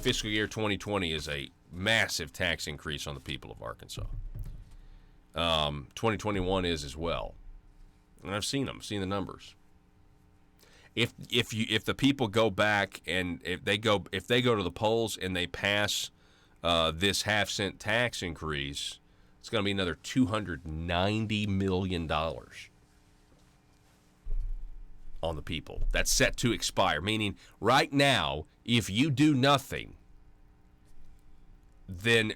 fiscal year 2020 is a massive tax increase on the people of Arkansas. 2021 is as well, and I've seen them, seen the numbers. If the people go back and if they go to the polls and they pass this half-cent tax increase, it's going to be another $290 million on the people. That's set to expire, meaning right now, if you do nothing, then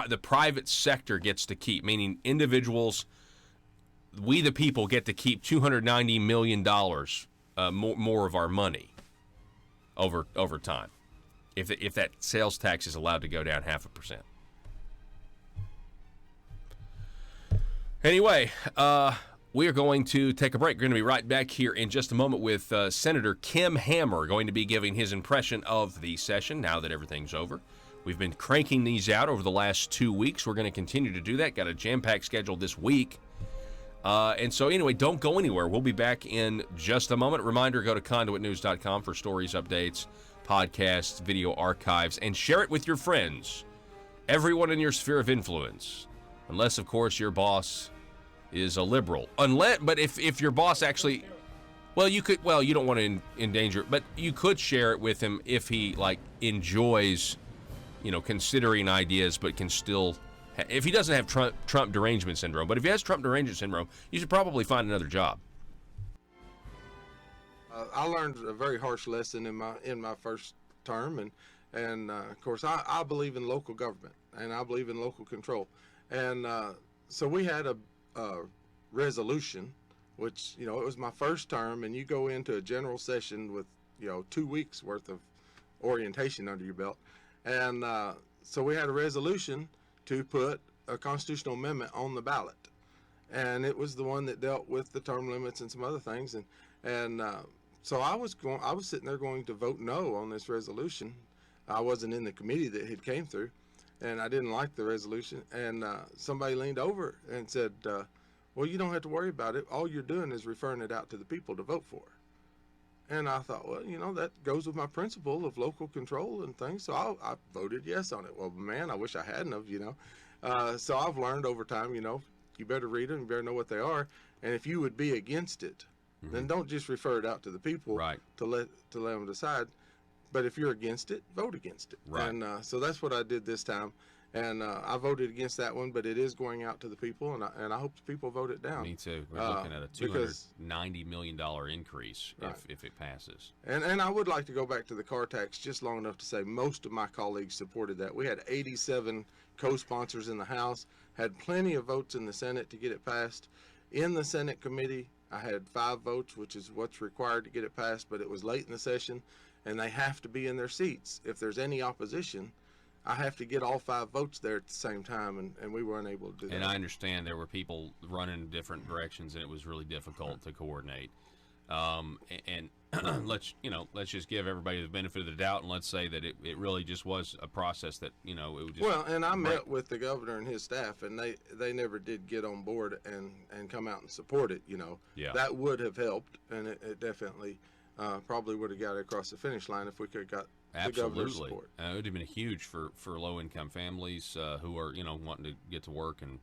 the private sector gets to keep, meaning individuals, we the people get to keep $290 million more of our money over time, if that sales tax is allowed to go down 0.5%. Anyway, we are going to take a break. We're going to be right back here in just a moment with Senator Kim Hammer going to be giving his impression of the session now that everything's over. We've been cranking these out over the last 2 weeks. We're going to continue to do that. Got a jam-packed schedule this week. And so anyway, don't go anywhere. We'll be back in just a moment. Reminder, go to ConduitNews.com for stories, updates, podcasts, video archives, and share it with your friends. Everyone in your sphere of influence. Unless, of course, your boss is a liberal. But if your boss actually... Well, you don't want to endanger it, but you could share it with him if he, enjoys, considering ideas, but can still... If he doesn't have Trump derangement syndrome. But if he has Trump derangement syndrome, you should probably find another job. I learned a very harsh lesson in my first term, and of course I believe in local government and I believe in local control, and so we had a resolution, which it was my first term, and you go into a general session with 2 weeks worth of orientation under your belt, and so we had a resolution to put a constitutional amendment on the ballot, and it was the one that dealt with the term limits and some other things, and so I was sitting there going to vote no on this resolution. I wasn't in the committee that it came through, and I didn't like the resolution. And somebody leaned over and said, well, you don't have to worry about it. All you're doing is referring it out to the people to vote for. And I thought, well, that goes with my principle of local control and things. So I voted yes on it. Well, man, I wish I hadn't have, So I've learned over time, you better read them, you better know what they are. And if you would be against it, then don't just refer it out to the people to let them decide. But if you're against it, vote against it. Right. And so that's what I did this time. And I voted against that one, but it is going out to the people, and I hope the people vote it down. Me too. We're looking at a $290 million increase if it passes. And I would like to go back to the car tax just long enough to say most of my colleagues supported that. We had 87 co-sponsors in the House, had plenty of votes in the Senate to get it passed. In the Senate committee, I had 5 votes, which is what's required to get it passed, but it was late in the session, and they have to be in their seats. If there's any opposition, I have to get all 5 votes there at the same time, and we weren't able to do that. And I understand there were people running different directions, and it was really difficult to coordinate. And let's just give everybody the benefit of the doubt, and let's say that it really just was a process that it would just. Well, and I met with the governor and his staff, and they never did get on board and come out and support it. Yeah. That would have helped, and it definitely probably would have got it across the finish line if we could have got the governor's support. It would have been huge for low-income families who are wanting to get to work and.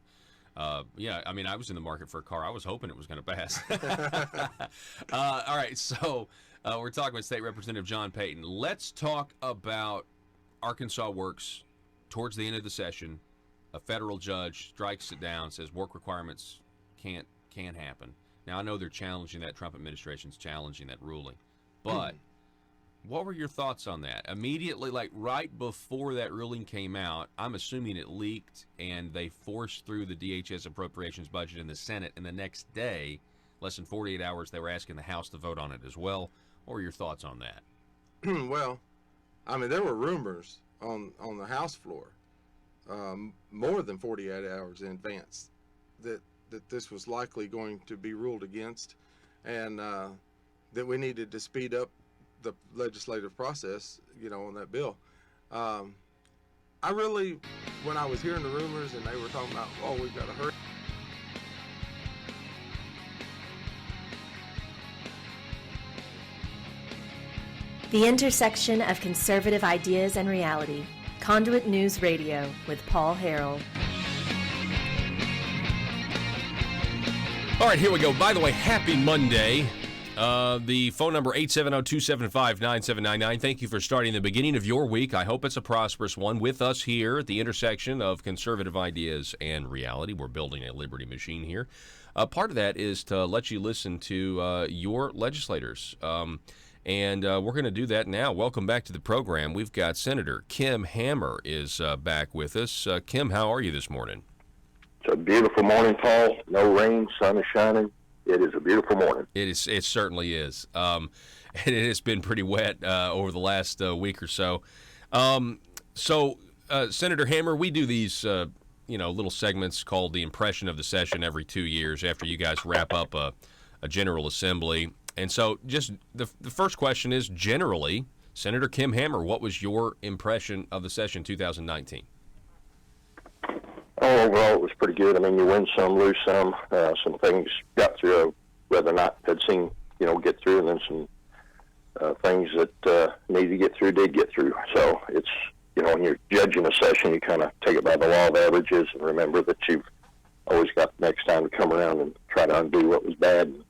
I was in the market for a car. I was hoping it was going to pass. All right, so we're talking with State Representative John Payton. Let's talk about Arkansas Works. Towards the end of the session, a federal judge strikes it down, says work requirements can't happen. Now, I know they're challenging that. Trump administration's challenging that ruling. But what were your thoughts on that? Immediately, right before that ruling came out, I'm assuming it leaked and they forced through the DHS appropriations budget in the Senate, and the next day, less than 48 hours, they were asking the House to vote on it as well. What were your thoughts on that? Well, there were rumors on the House floor more than 48 hours in advance that this was likely going to be ruled against, and that we needed to speed up the legislative process, on that bill. I really, when I was hearing the rumors and they were talking about, we've got to hurry. The intersection of conservative ideas and reality. Conduit News Radio with Paul Harrell. All right, here we go. By the way, happy Monday. The phone number 870-275-9799. Thank you for starting the beginning of your week. I hope it's a prosperous one with us here at the intersection of conservative ideas and reality. We're building a liberty machine here. Part of that is to let you listen to your legislators. And we're going to do that now. Welcome back to the program. We've got Senator Kim Hammer is back with us. Kim, how are you this morning? It's a beautiful morning, Paul. No rain, sun is shining. It is a beautiful morning. It certainly is. And it has been pretty wet over the last week or so. Senator Hammer, we do these little segments called the Impression of the Session every 2 years after you guys wrap up a General Assembly. And so just the first question is, generally, Senator Kim Hammer, what was your impression of the session 2019? Overall, it was pretty good. You win some, lose some. Some things got through, rather not had seen, get through, and then some things that needed to get through did get through. So it's, when you're judging a session, you kind of take it by the law of averages and remember that you've always got the next time to come around and try to undo what was bad and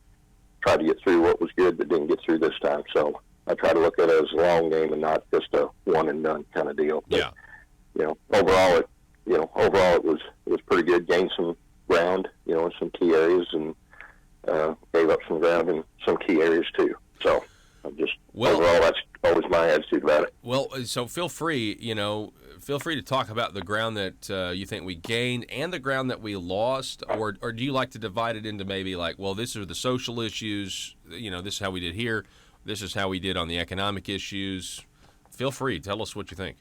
try to get through what was good that didn't get through this time. So I try to look at it as a long game and not just a one and done kind of deal. But, overall it was pretty good. Gained some ground, in some key areas, and gave up some ground in some key areas too. So overall, that's always my attitude about it. Well, so feel free to talk about the ground that you think we gained and the ground that we lost, or do you like to divide it into maybe like, well, this are the social issues, this is how we did here, this is how we did on the economic issues. Feel free, tell us what you think.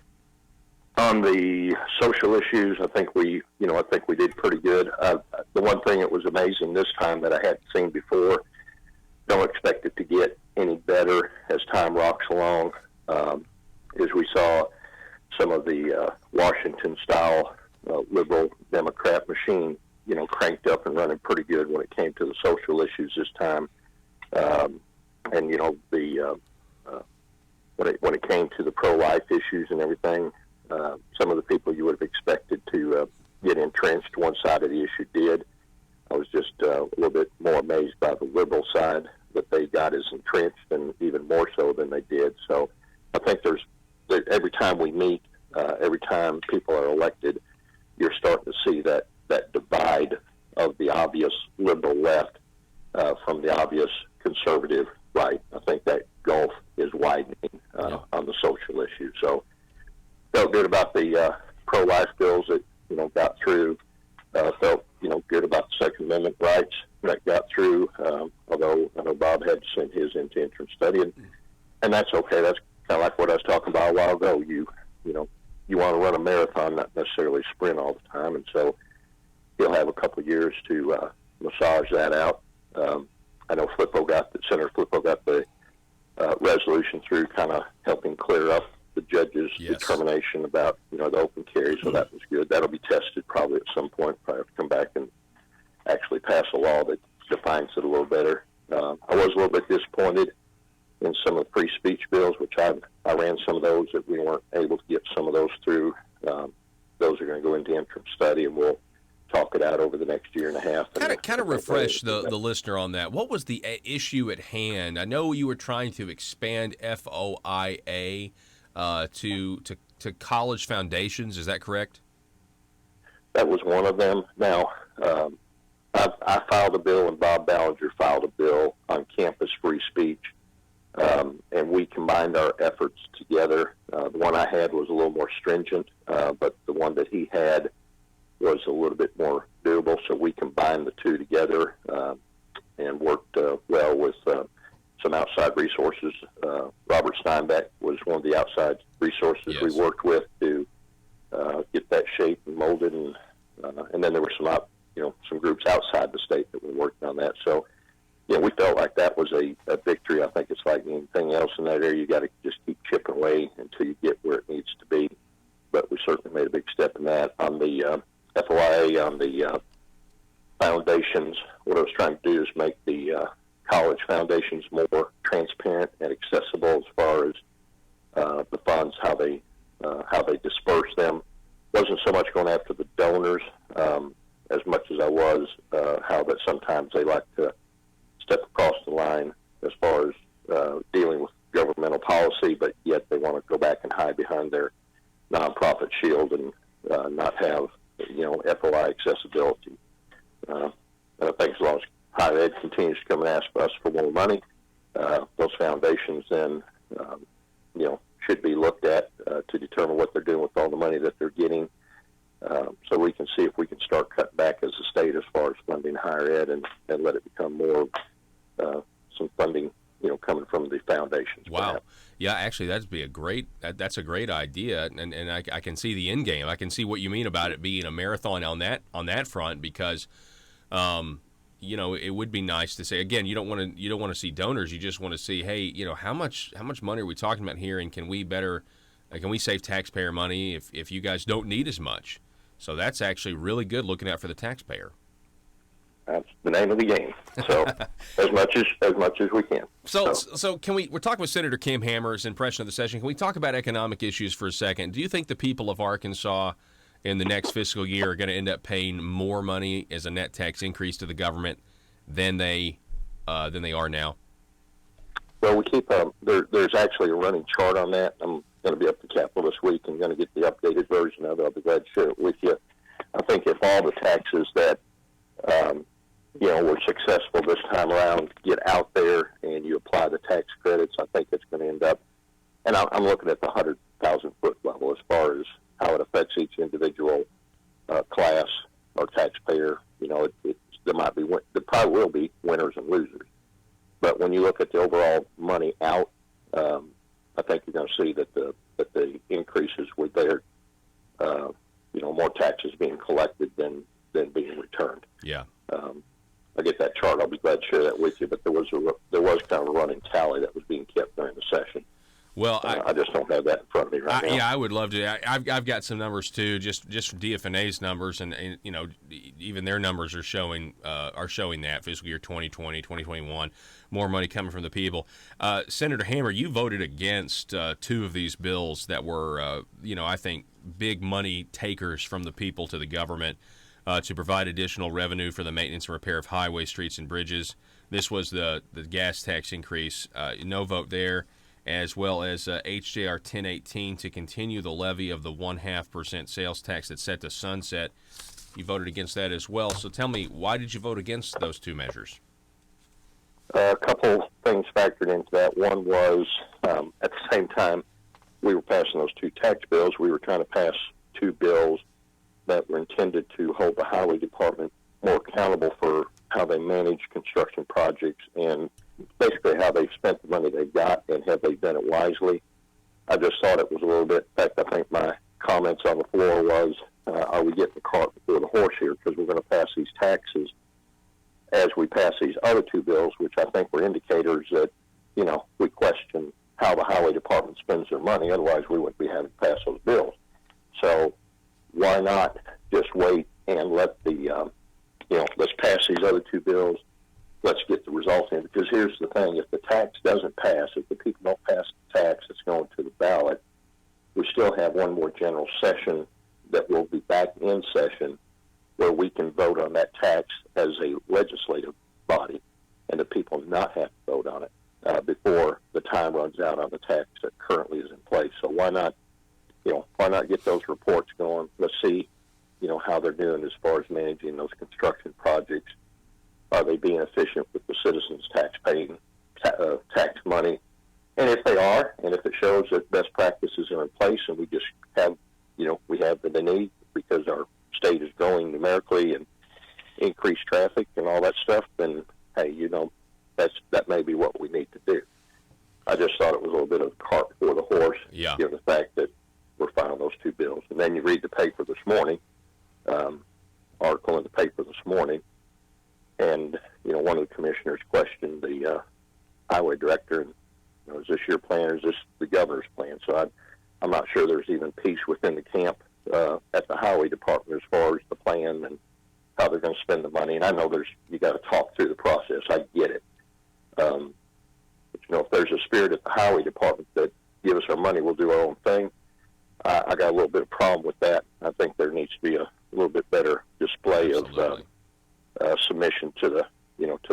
On the social issues, I think we did pretty good. The one thing that was amazing this time that I hadn't seen before, don't expect it to get any better as time rocks along, is we saw some of the Washington-style liberal Democrat machine, cranked up and running pretty good when it came to the social issues this time. When it came to the pro-life issues and everything, some of the people you would have expected to get entrenched one side of the issue did. I was just a little bit more amazed by the liberal side that they got as entrenched, and even more so than they did. So I think every time we meet, every time people are elected, you're starting to see that divide of the obvious liberal left from the obvious conservative right. I think that gulf is widening on the social issue. So felt good about the pro-life bills that got through. Felt good about the Second Amendment rights that got through. Although I know Bob had to send his into interim study, and that's okay. That's kind of like what I was talking about a while ago. You want to run a marathon, not necessarily sprint all the time, and so he'll have a couple of years to massage that out. I know Senator Flippo got the resolution through, kind of helping clear up the judge's determination about the open carry, so that was good. That'll be tested probably at some point. Probably have to come back and actually pass a law that defines it a little better. I was a little bit disappointed in some of the free speech bills, which I ran some of those that we weren't able to get some of those through. Those are going to go into interim study, and we'll talk it out over the next year and a half. Kind of refresh the listener on that. What was the issue at hand? I know you were trying to expand FOIA to college foundations. Is that correct? That was one of them. Now, I filed a bill, and Bob Ballinger filed a bill on campus free speech, and we combined our efforts together. The one I had was a little more stringent, but the one that he had was a little bit more doable, so we combined the two together and worked well with some outside resources. Robert Steinbeck was one of the outside resources we worked with to get that shape and molded, and then there were some groups outside the state that were working on that. So, we felt like that was a victory. I think it's like anything else in that area. You got to just keep chipping away until you get where it needs to be. But we certainly made a big step in that. On the FOIA, on the foundations, what I was trying to do is make the college foundations more transparent and accessible as far as the funds, how they disperse them. Wasn't so much going after the donors as much as I was how that sometimes they like to step across the line as far as dealing with governmental policy, but yet they want to go back and hide behind their nonprofit shield and not have FOI accessibility. And I think as long as higher ed continues to come and ask us for more money, those foundations then should be looked at to determine what they're doing with all the money that they're getting, so we can see if we can start cutting back as a state as far as funding higher ed and let it become more some funding coming from the foundations. Wow. Perhaps. Yeah, actually, that's a great idea, and I can see the end game. I can see what you mean about it being a marathon on that front, because it would be nice to say, again, you don't want to see donors. You just want to see, hey, how much money are we talking about here, and can we save taxpayer money if you guys don't need as much? So that's actually really good, looking out for the taxpayer. That's the name of the game. So as much as we can. So can we're talking with Senator Kim Hammer's impression of the session. Can we talk about economic issues for a second? Do you think the people of Arkansas in the next fiscal year are going to end up paying more money as a net tax increase to the government than they are now? Well, we keep there's actually a running chart on that. I'm going to be up to Capitol this week and going to get the updated version of it. I'll be glad to share it with you. I think if all the taxes that were successful this time around get out there and you apply the tax credits, I think it's going to end up. And I'm looking at the 100,000 foot level as far as how it affects each individual class or taxpayer. There probably will be winners and losers. But when you look at the overall money out, I think you're going to see that the increases were there. More taxes being collected than being returned. Yeah. I get that chart. I'll be glad to share that with you. But there was kind of a running tally that was being kept during the session. Well, I just don't have that in front of me right now. Yeah, I would love to. I've got some numbers too, just from DFNA's numbers, and even their numbers are showing that fiscal year 2020, 2021, more money coming from the people. Senator Hammer, you voted against two of these bills that were, I think, big money takers from the people to the government to provide additional revenue for the maintenance and repair of highways, streets, and bridges. This was the gas tax increase. No vote there. As well as HJR 1018 to continue the levy of the 0.5% sales tax that's set to sunset. You voted against that as well. So tell me, why did you vote against those two measures? A couple things factored into that. One was, at the same time we were passing those two tax bills, we were trying to pass two bills that were intended to hold the highway department more accountable for how they manage construction projects and basically how they've spent the money they got and have they done it wisely. I just thought it was a little bit, in fact, I think my comments on the floor was, are we getting the cart before the horse here? Because we're going to pass these taxes as we pass these other two bills, which I think were indicators that, we question how the highway department spends their money. Otherwise, we wouldn't be having to pass those bills. So why not just wait and let let's pass these other two bills. Let's get the results in, because here's the thing. If the tax doesn't pass, if the people don't pass the tax that's going to the ballot, we still have one more general session that will be back in session where we can vote on that tax as a legislative body and the people not have to vote on it before the time runs out on the tax that currently is in place. So why not get those reports going? Let's see, how they're doing as far as managing those construction projects. Are they being efficient with the citizens' tax money? And if they are, and if it shows that best practices are in place and we just have, we have the need because our state is growing numerically and increased traffic and all that stuff, then, hey, that may be what we need to do. I just thought it was a little bit of a cart before the horse, given the fact that we're filing those two bills. And then you read the paper this morning, article in the paper this morning, and, one of the commissioners questioned the highway director, and, is this your plan or is this the governor's plan? So I'm not sure there's even peace within the camp at the highway department as far as the plan and how they're going to spend the money. And I know you got to talk through the process. I get it. But, if there's a spirit at the highway department that give us our money, we'll do our own thing. I got a little bit of problem with that. I think there needs to be a little bit better display of submission to the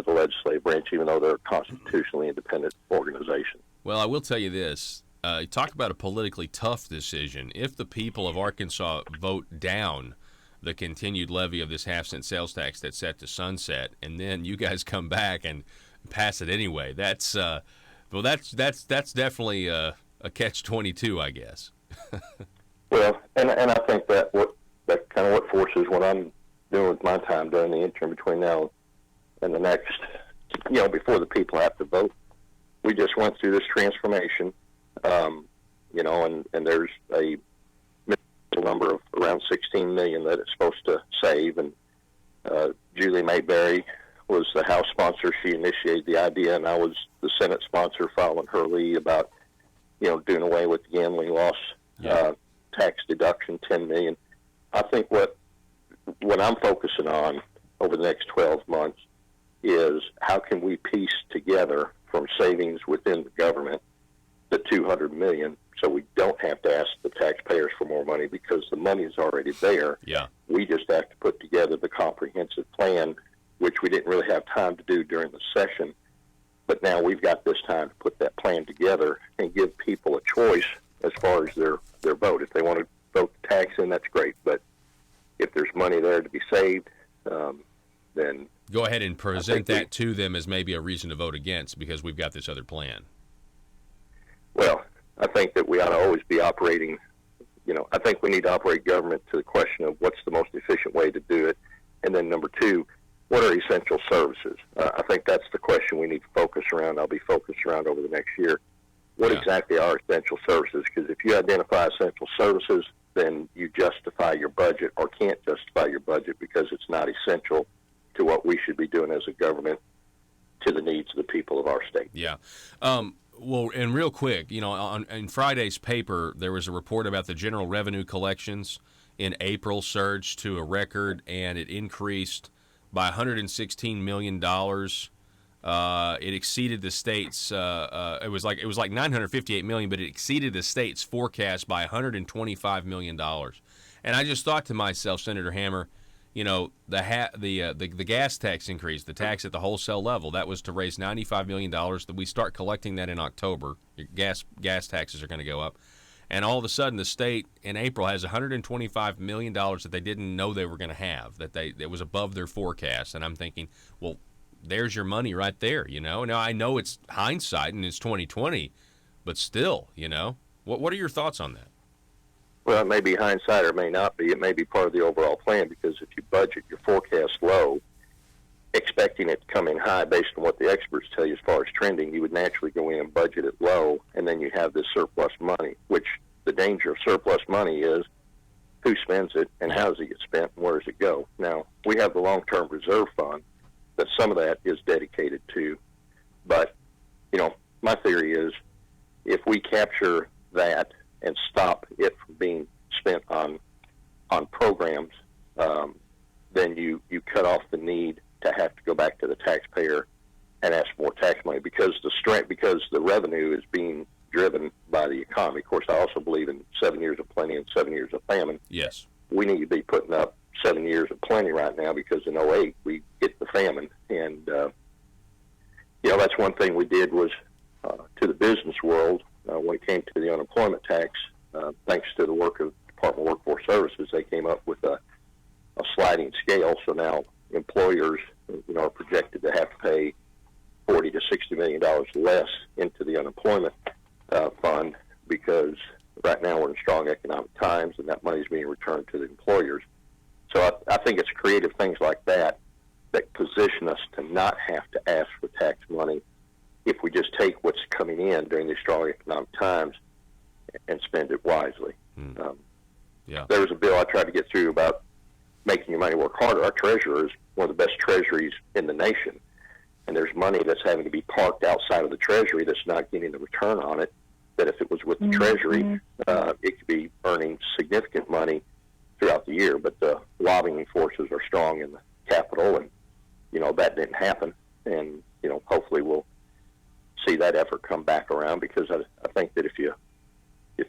legislative branch, even though they're a constitutionally independent organization. Well, I will tell you this. Talk about a politically tough decision. If the people of Arkansas vote down the continued levy of this half-cent sales tax that's set to sunset, and then you guys come back and pass it anyway, that's definitely a catch-22, I guess. Well, and I think that kind of what forces what I'm doing with my time during the interim between now and the next, before the people have to vote. We just went through this transformation, and there's a number of around $16 million that it's supposed to save. And Julie Mayberry was the House sponsor. She initiated the idea, and I was the Senate sponsor following her lead about, doing away with the gambling loss tax deduction, $10 million. I think what I'm focusing on over the next 12 months is how can we piece together from savings within the government the $200 million so we don't have to ask the taxpayers for more money because the money is already there. Yeah. We just have to put together the comprehensive plan, which we didn't really have time to do during the session. But now we've got this time to put that plan together and give people a choice as far as their vote. If they want to vote the tax in, that's great. But if there's money there to be saved, then go ahead and present that to them as maybe a reason to vote against because we've got this other plan. Well, I think that we ought to always be operating, I think we need to operate government to the question of what's the most efficient way to do it. And then number two, what are essential services? I think that's the question we need to focus around. I'll be focused around over the next year. What exactly are essential services? Because if you identify essential services, then you justify your budget or can't justify your budget because it's not essential to what we should be doing as a government to the needs of the people of our state. Yeah. Well, and real quick, in Friday's paper, there was a report about the general revenue collections in April surged to a record, and it increased by $116 million. It exceeded the state's. It was like $958 million, but it exceeded the state's forecast by $125 million. And I just thought to myself, Senator Hammer, the gas tax increase, the tax at the wholesale level, that was to raise $95 million. That we start collecting that in October. Gas taxes are going to go up. And all of a sudden, the state in April has $125 million that they didn't know they were going to have, that was above their forecast. And I'm thinking, well, there's your money right there, Now, I know it's hindsight and it's 2020, but still, What are your thoughts on that? Well, it may be hindsight or it may not be. It may be part of the overall plan because if you budget your forecast low, expecting it to come in high based on what the experts tell you as far as trending, you would naturally go in and budget it low, and then you have this surplus money, which the danger of surplus money is who spends it and how does it get spent and where does it go. Now, we have the long-term reserve fund that some of that is dedicated to, but, my theory is if we capture that and stop it from being spent on programs, then you cut off the need to have to go back to the taxpayer and ask for more tax money because the revenue is being driven by the economy. Of course, I also believe in 7 years of plenty and 7 years of famine. Yes. We need to be putting up 7 years of plenty right now because in 2008 we hit the famine. And, that's one thing we did was to the business world when it came to the unemployment tax, thanks to the work of Department of Workforce Services, they came up with a sliding scale. So now employers, are projected to have to pay $40 to $60 million less into the unemployment fund because right now we're in strong economic times and that money is being returned to the employers. So I think it's creative things like that position us to not have to ask for tax money if we just take what's coming in during these strong economic times and spend it wisely. There was a bill I tried to get through about making your money work harder. Our treasurer is one of the best treasuries in the nation, and there's money that's having to be parked outside of the treasury that's not getting the return on it, that if it was with the treasury, it could be earning significant money throughout the year. But the lobbying forces are strong in the Capitol, and, that didn't happen. And, hopefully we'll see that effort come back around because I think that if you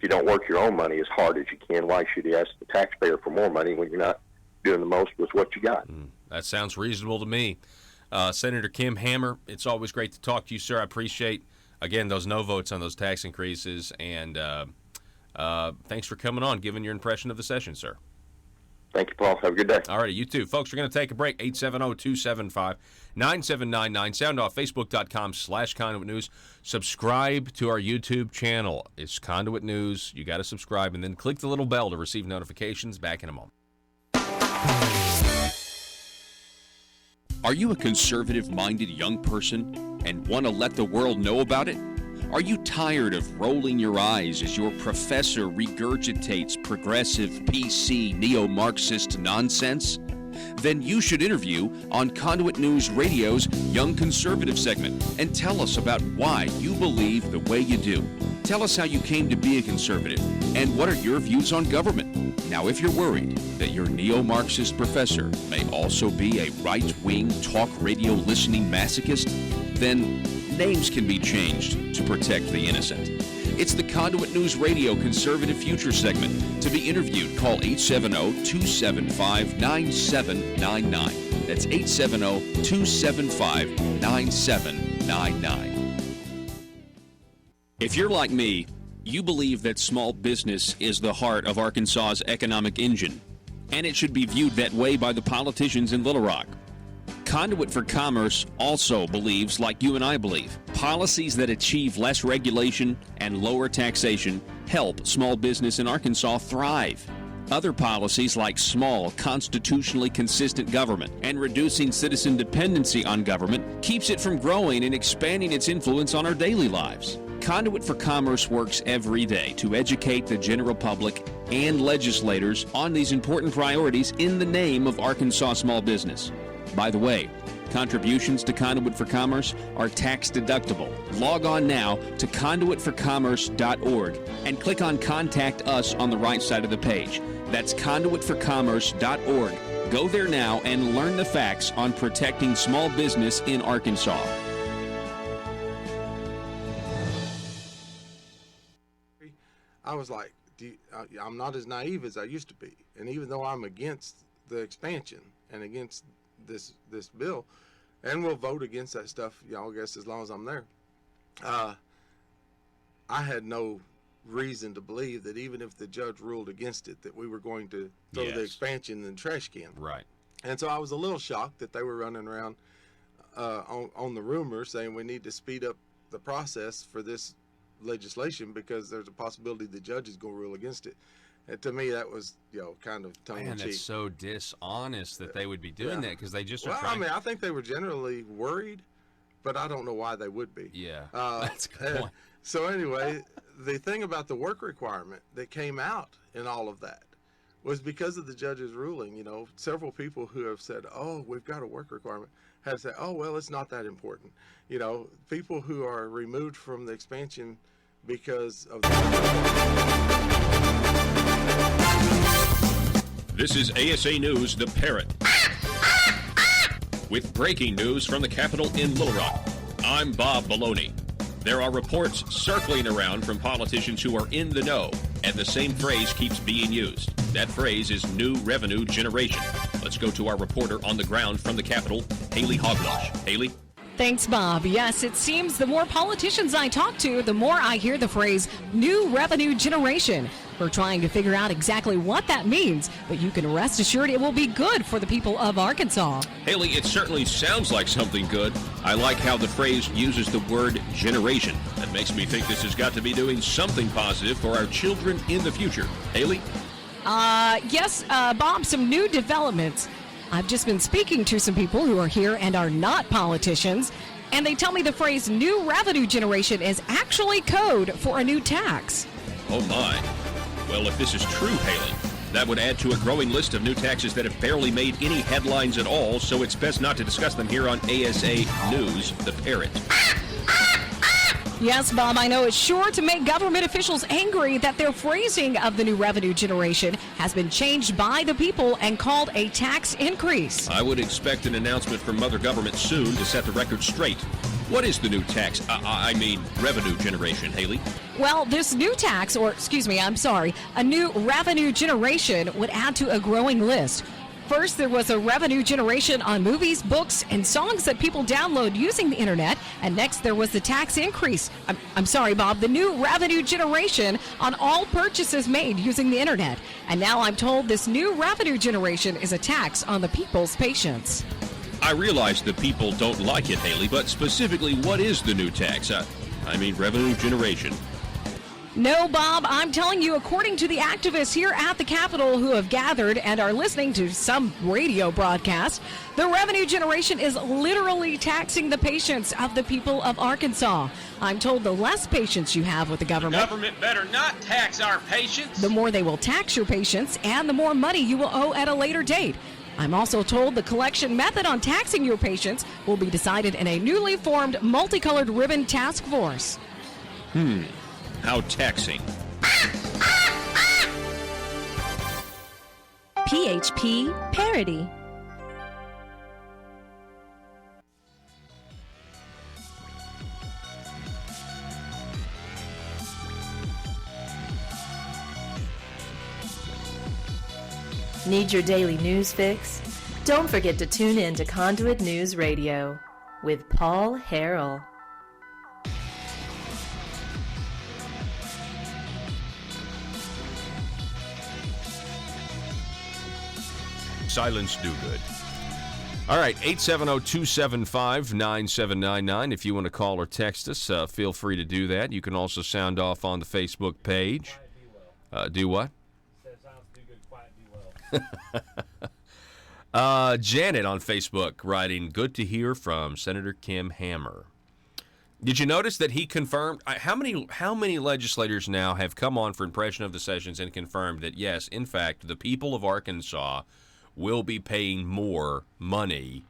don't work your own money as hard as you can, why should you ask the taxpayer for more money when you're not doing the most with what you got? That sounds reasonable to me. Senator Kim Hammer, it's always great to talk to you, sir. I appreciate, again, those no votes on those tax increases, and thanks for coming on, giving your impression of the session, sir. Thank you, Paul. Have a good day. All righty, you too. Folks, we're going to take a break. 870-275-9799. Sound off, Facebook.com/Conduit News. Subscribe to our YouTube channel. It's Conduit News. You got to subscribe, and then click the little bell to receive notifications. Back in a moment. Are you a conservative-minded young person and want to let the world know about it? Are you tired of rolling your eyes as your professor regurgitates progressive, PC, neo-Marxist nonsense? then you should interview on Conduit News Radio's Young Conservative segment and tell us about why you believe the way you do. Tell us how you came to be a conservative and what are your views on government. Now, if you're worried that your neo-Marxist professor may also be a right-wing talk radio listening masochist, then names can be changed to protect the innocent. It's the Conduit News Radio Conservative Future segment. To be interviewed, call 870-275-9799. That's 870-275-9799. If you're like me, you believe that small business is the heart of Arkansas's economic engine, and it should be viewed that way by the politicians in Little Rock. Conduit for Commerce also believes, like you and I believe, policies that achieve less regulation and lower taxation help small business in Arkansas thrive. Other policies like small, constitutionally consistent government and reducing citizen dependency on government keeps it from growing and expanding its influence on our daily lives. Conduit for Commerce works every day to educate the general public and legislators on these important priorities in the name of Arkansas small business. By the way, contributions to Conduit for Commerce are tax deductible. Log on now to conduitforcommerce.org and click on Contact Us on the right side of the page. That's conduitforcommerce.org. Go there now and learn the facts on protecting small business in Arkansas. I was like, I'm not as naive as I used to be. And even though I'm against the expansion and against this bill, and we'll vote against that stuff, I guess, as long as I'm there, I had no reason to believe that even if the judge ruled against it, that we were going to throw the expansion in the trash can. Right. And so I was a little shocked that they were running around on the rumor saying we need to speed up the process for this legislation because there's a possibility the judge is going to rule against it. And to me, that was, kind of tongue in cheek. Man, that's so dishonest that they would be doing that because they just are trying. I mean, I think they were generally worried, but I don't know why they would be. Yeah, that's a good point. So anyway, the thing about the work requirement that came out in all of that was because of the judge's ruling. Several people who have said, "Oh, we've got a work requirement," have said, "Oh, well, it's not that important." People who are removed from the expansion because of This is ASA News, The Parrot. With breaking news from the Capitol in Little Rock, I'm Bob Maloney. There are reports circling around from politicians who are in the know, and the same phrase keeps being used. That phrase is new revenue generation. Let's go to our reporter on the ground from the Capitol, Haley Hogwash. Haley? Thanks, Bob. Yes, it seems the more politicians I talk to, the more I hear the phrase new revenue generation. We're trying to figure out exactly what that means, but you can rest assured it will be good for the people of Arkansas. Haley, it certainly sounds like something good. I like how the phrase uses the word generation. That makes me think this has got to be doing something positive for our children in the future. Haley? Yes, Bob, some new developments. I've just been speaking to some people who are here and are not politicians, and they tell me the phrase new revenue generation is actually code for a new tax. Oh, my. Well, if this is true, Haley, that would add to a growing list of new taxes that have barely made any headlines at all, so it's best not to discuss them here on ASA News, The Parrot. Yes, Bob, I know it's sure to make government officials angry that their phrasing of the new revenue generation has been changed by the people and called a tax increase. I would expect an announcement from Mother Government soon to set the record straight. What is the new tax? Revenue generation, Haley? Well, this new tax, a new revenue generation would add to a growing list. First, there was a revenue generation on movies, books, and songs that people download using the internet. And next, there was the tax increase. I'm sorry, Bob, the new revenue generation on all purchases made using the internet. And now I'm told this new revenue generation is a tax on the people's patience. I realize the people don't like it, Haley, but specifically, what is the new tax? Revenue generation. No, Bob, I'm telling you, according to the activists here at the Capitol who have gathered and are listening to some radio broadcast, the revenue generation is literally taxing the patience of the people of Arkansas. I'm told the less patience you have with the government better not tax our patience. The more they will tax your patience and the more money you will owe at a later date. I'm also told the collection method on taxing your patients will be decided in a newly formed multicolored ribbon task force. How taxing. PHP Parody. Need your daily news fix? Don't forget to tune in to Conduit News Radio with Paul Harrell. Silence do good. All right, 870-275-9799. If you want to call or text us, feel free to do that. You can also sound off on the Facebook page. Do what? Janet on Facebook writing, good to hear from Senator Kim Hammer. Did you notice that he confirmed, how many legislators now have come on for Impression of the Sessions and confirmed that, yes, in fact, the people of Arkansas will be paying more money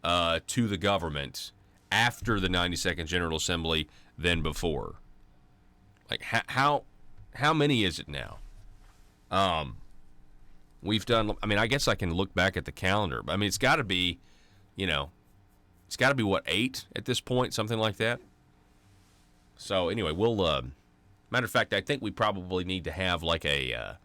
to the government after the 92nd General Assembly than before? Like, how many is it now? We've done, I mean, I guess I can look back at the calendar. I mean, it's got to be, what, 8 at this point, something like that? So, anyway, we'll, matter of fact, I think we probably need to have, like, a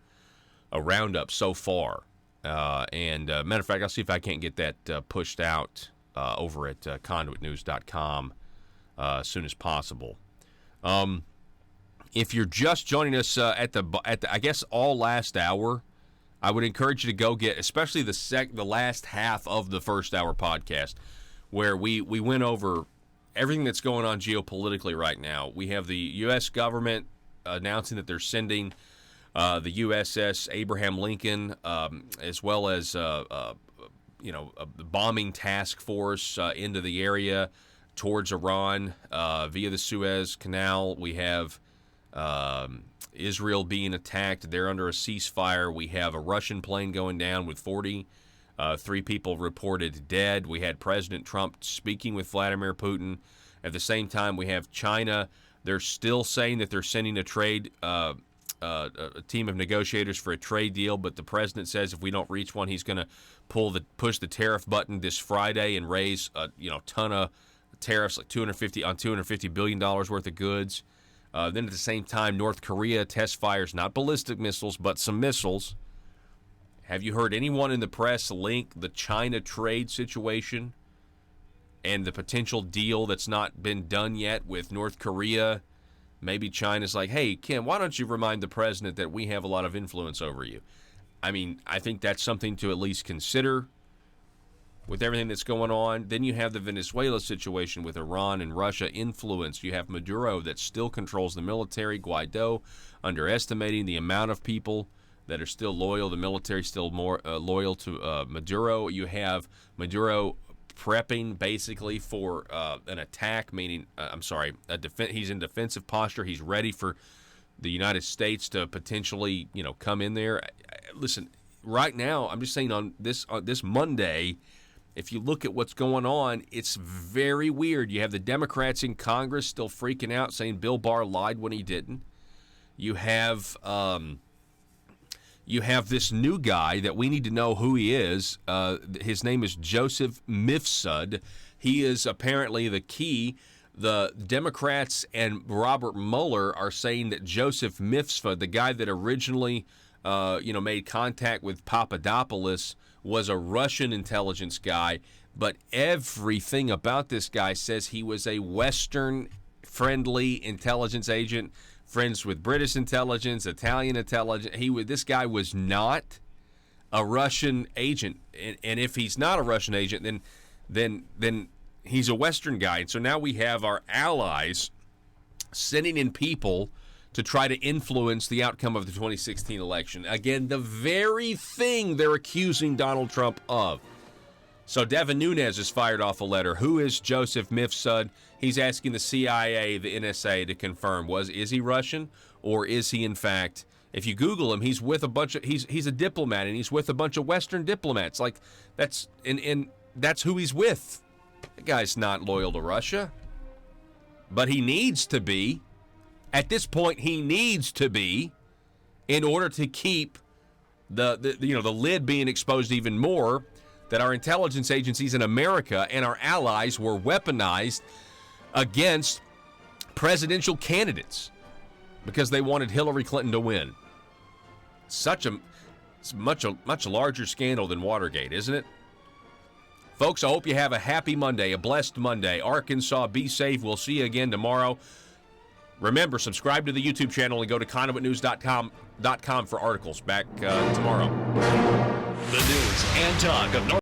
roundup so far. Matter of fact, I'll see if I can't get that pushed out over at conduitnews.com as soon as possible. If you're just joining us at the I guess all last hour, I would encourage you to go get, especially the last half of the first hour podcast, where we went over everything that's going on geopolitically right now. We have the U.S. government announcing that they're sending the USS Abraham Lincoln, as well as the bombing task force into the area towards Iran via the Suez Canal. We have Israel being attacked. They're under a ceasefire. We have a Russian plane going down with 43 people reported dead. We had President Trump speaking with Vladimir Putin. At the same time, we have China. They're still saying that they're sending a team of negotiators for a trade deal, but the president says if we don't reach one, he's going to push the tariff button this Friday and raise a ton of tariffs, like $250 billion worth of goods. Then at the same time, North Korea test fires not ballistic missiles, but some missiles. Have you heard anyone in the press link the China trade situation and the potential deal that's not been done yet with North Korea? Maybe China's like, hey, Kim, why don't you remind the president that we have a lot of influence over you? I mean, I think that's something to at least consider with everything that's going on. Then you have the Venezuela situation with Iran and Russia influence. You have Maduro that still controls the military, Guaido underestimating the amount of people that are still loyal. The military still more loyal to Maduro. You have Maduro prepping basically for an attack, meaning, he's in defensive posture. He's ready for the United States to potentially, come in there. Listen, right now, I'm just saying on this Monday, if you look at what's going on, it's very weird. You have the Democrats in Congress still freaking out, saying Bill Barr lied when he didn't. You have this new guy that we need to know who he is. His name is Joseph Mifsud. He is apparently the key. The Democrats and Robert Mueller are saying that Joseph Mifsud, the guy that originally made contact with Papadopoulos, was a Russian intelligence guy, but everything about this guy says he was a Western-friendly intelligence agent, friends with British intelligence, Italian intelligence. This guy was not a Russian agent, and if he's not a Russian agent, then he's a Western guy. And so now we have our allies sending in people to try to influence the outcome of the 2016 election. Again, the very thing they're accusing Donald Trump of. So Devin Nunes has fired off a letter. Who is Joseph Mifsud? He's asking the CIA, the NSA, to confirm. Is he Russian, or is he, in fact, If you Google him, he's with a bunch of he's a diplomat, and he's with a bunch of Western diplomats. Like that's that's who he's with. The guy's not loyal to Russia, but he needs to be. At this point, he needs to be, in order to keep the lid being exposed even more, that our intelligence agencies in America and our allies were weaponized against presidential candidates because they wanted Hillary Clinton to win. It's much larger scandal than Watergate, isn't it? Folks, I hope you have a happy Monday, a blessed Monday. Arkansas, be safe. We'll see you again tomorrow. Remember, subscribe to the YouTube channel and go to conduitnews.com for articles. Back tomorrow. The news and talk of North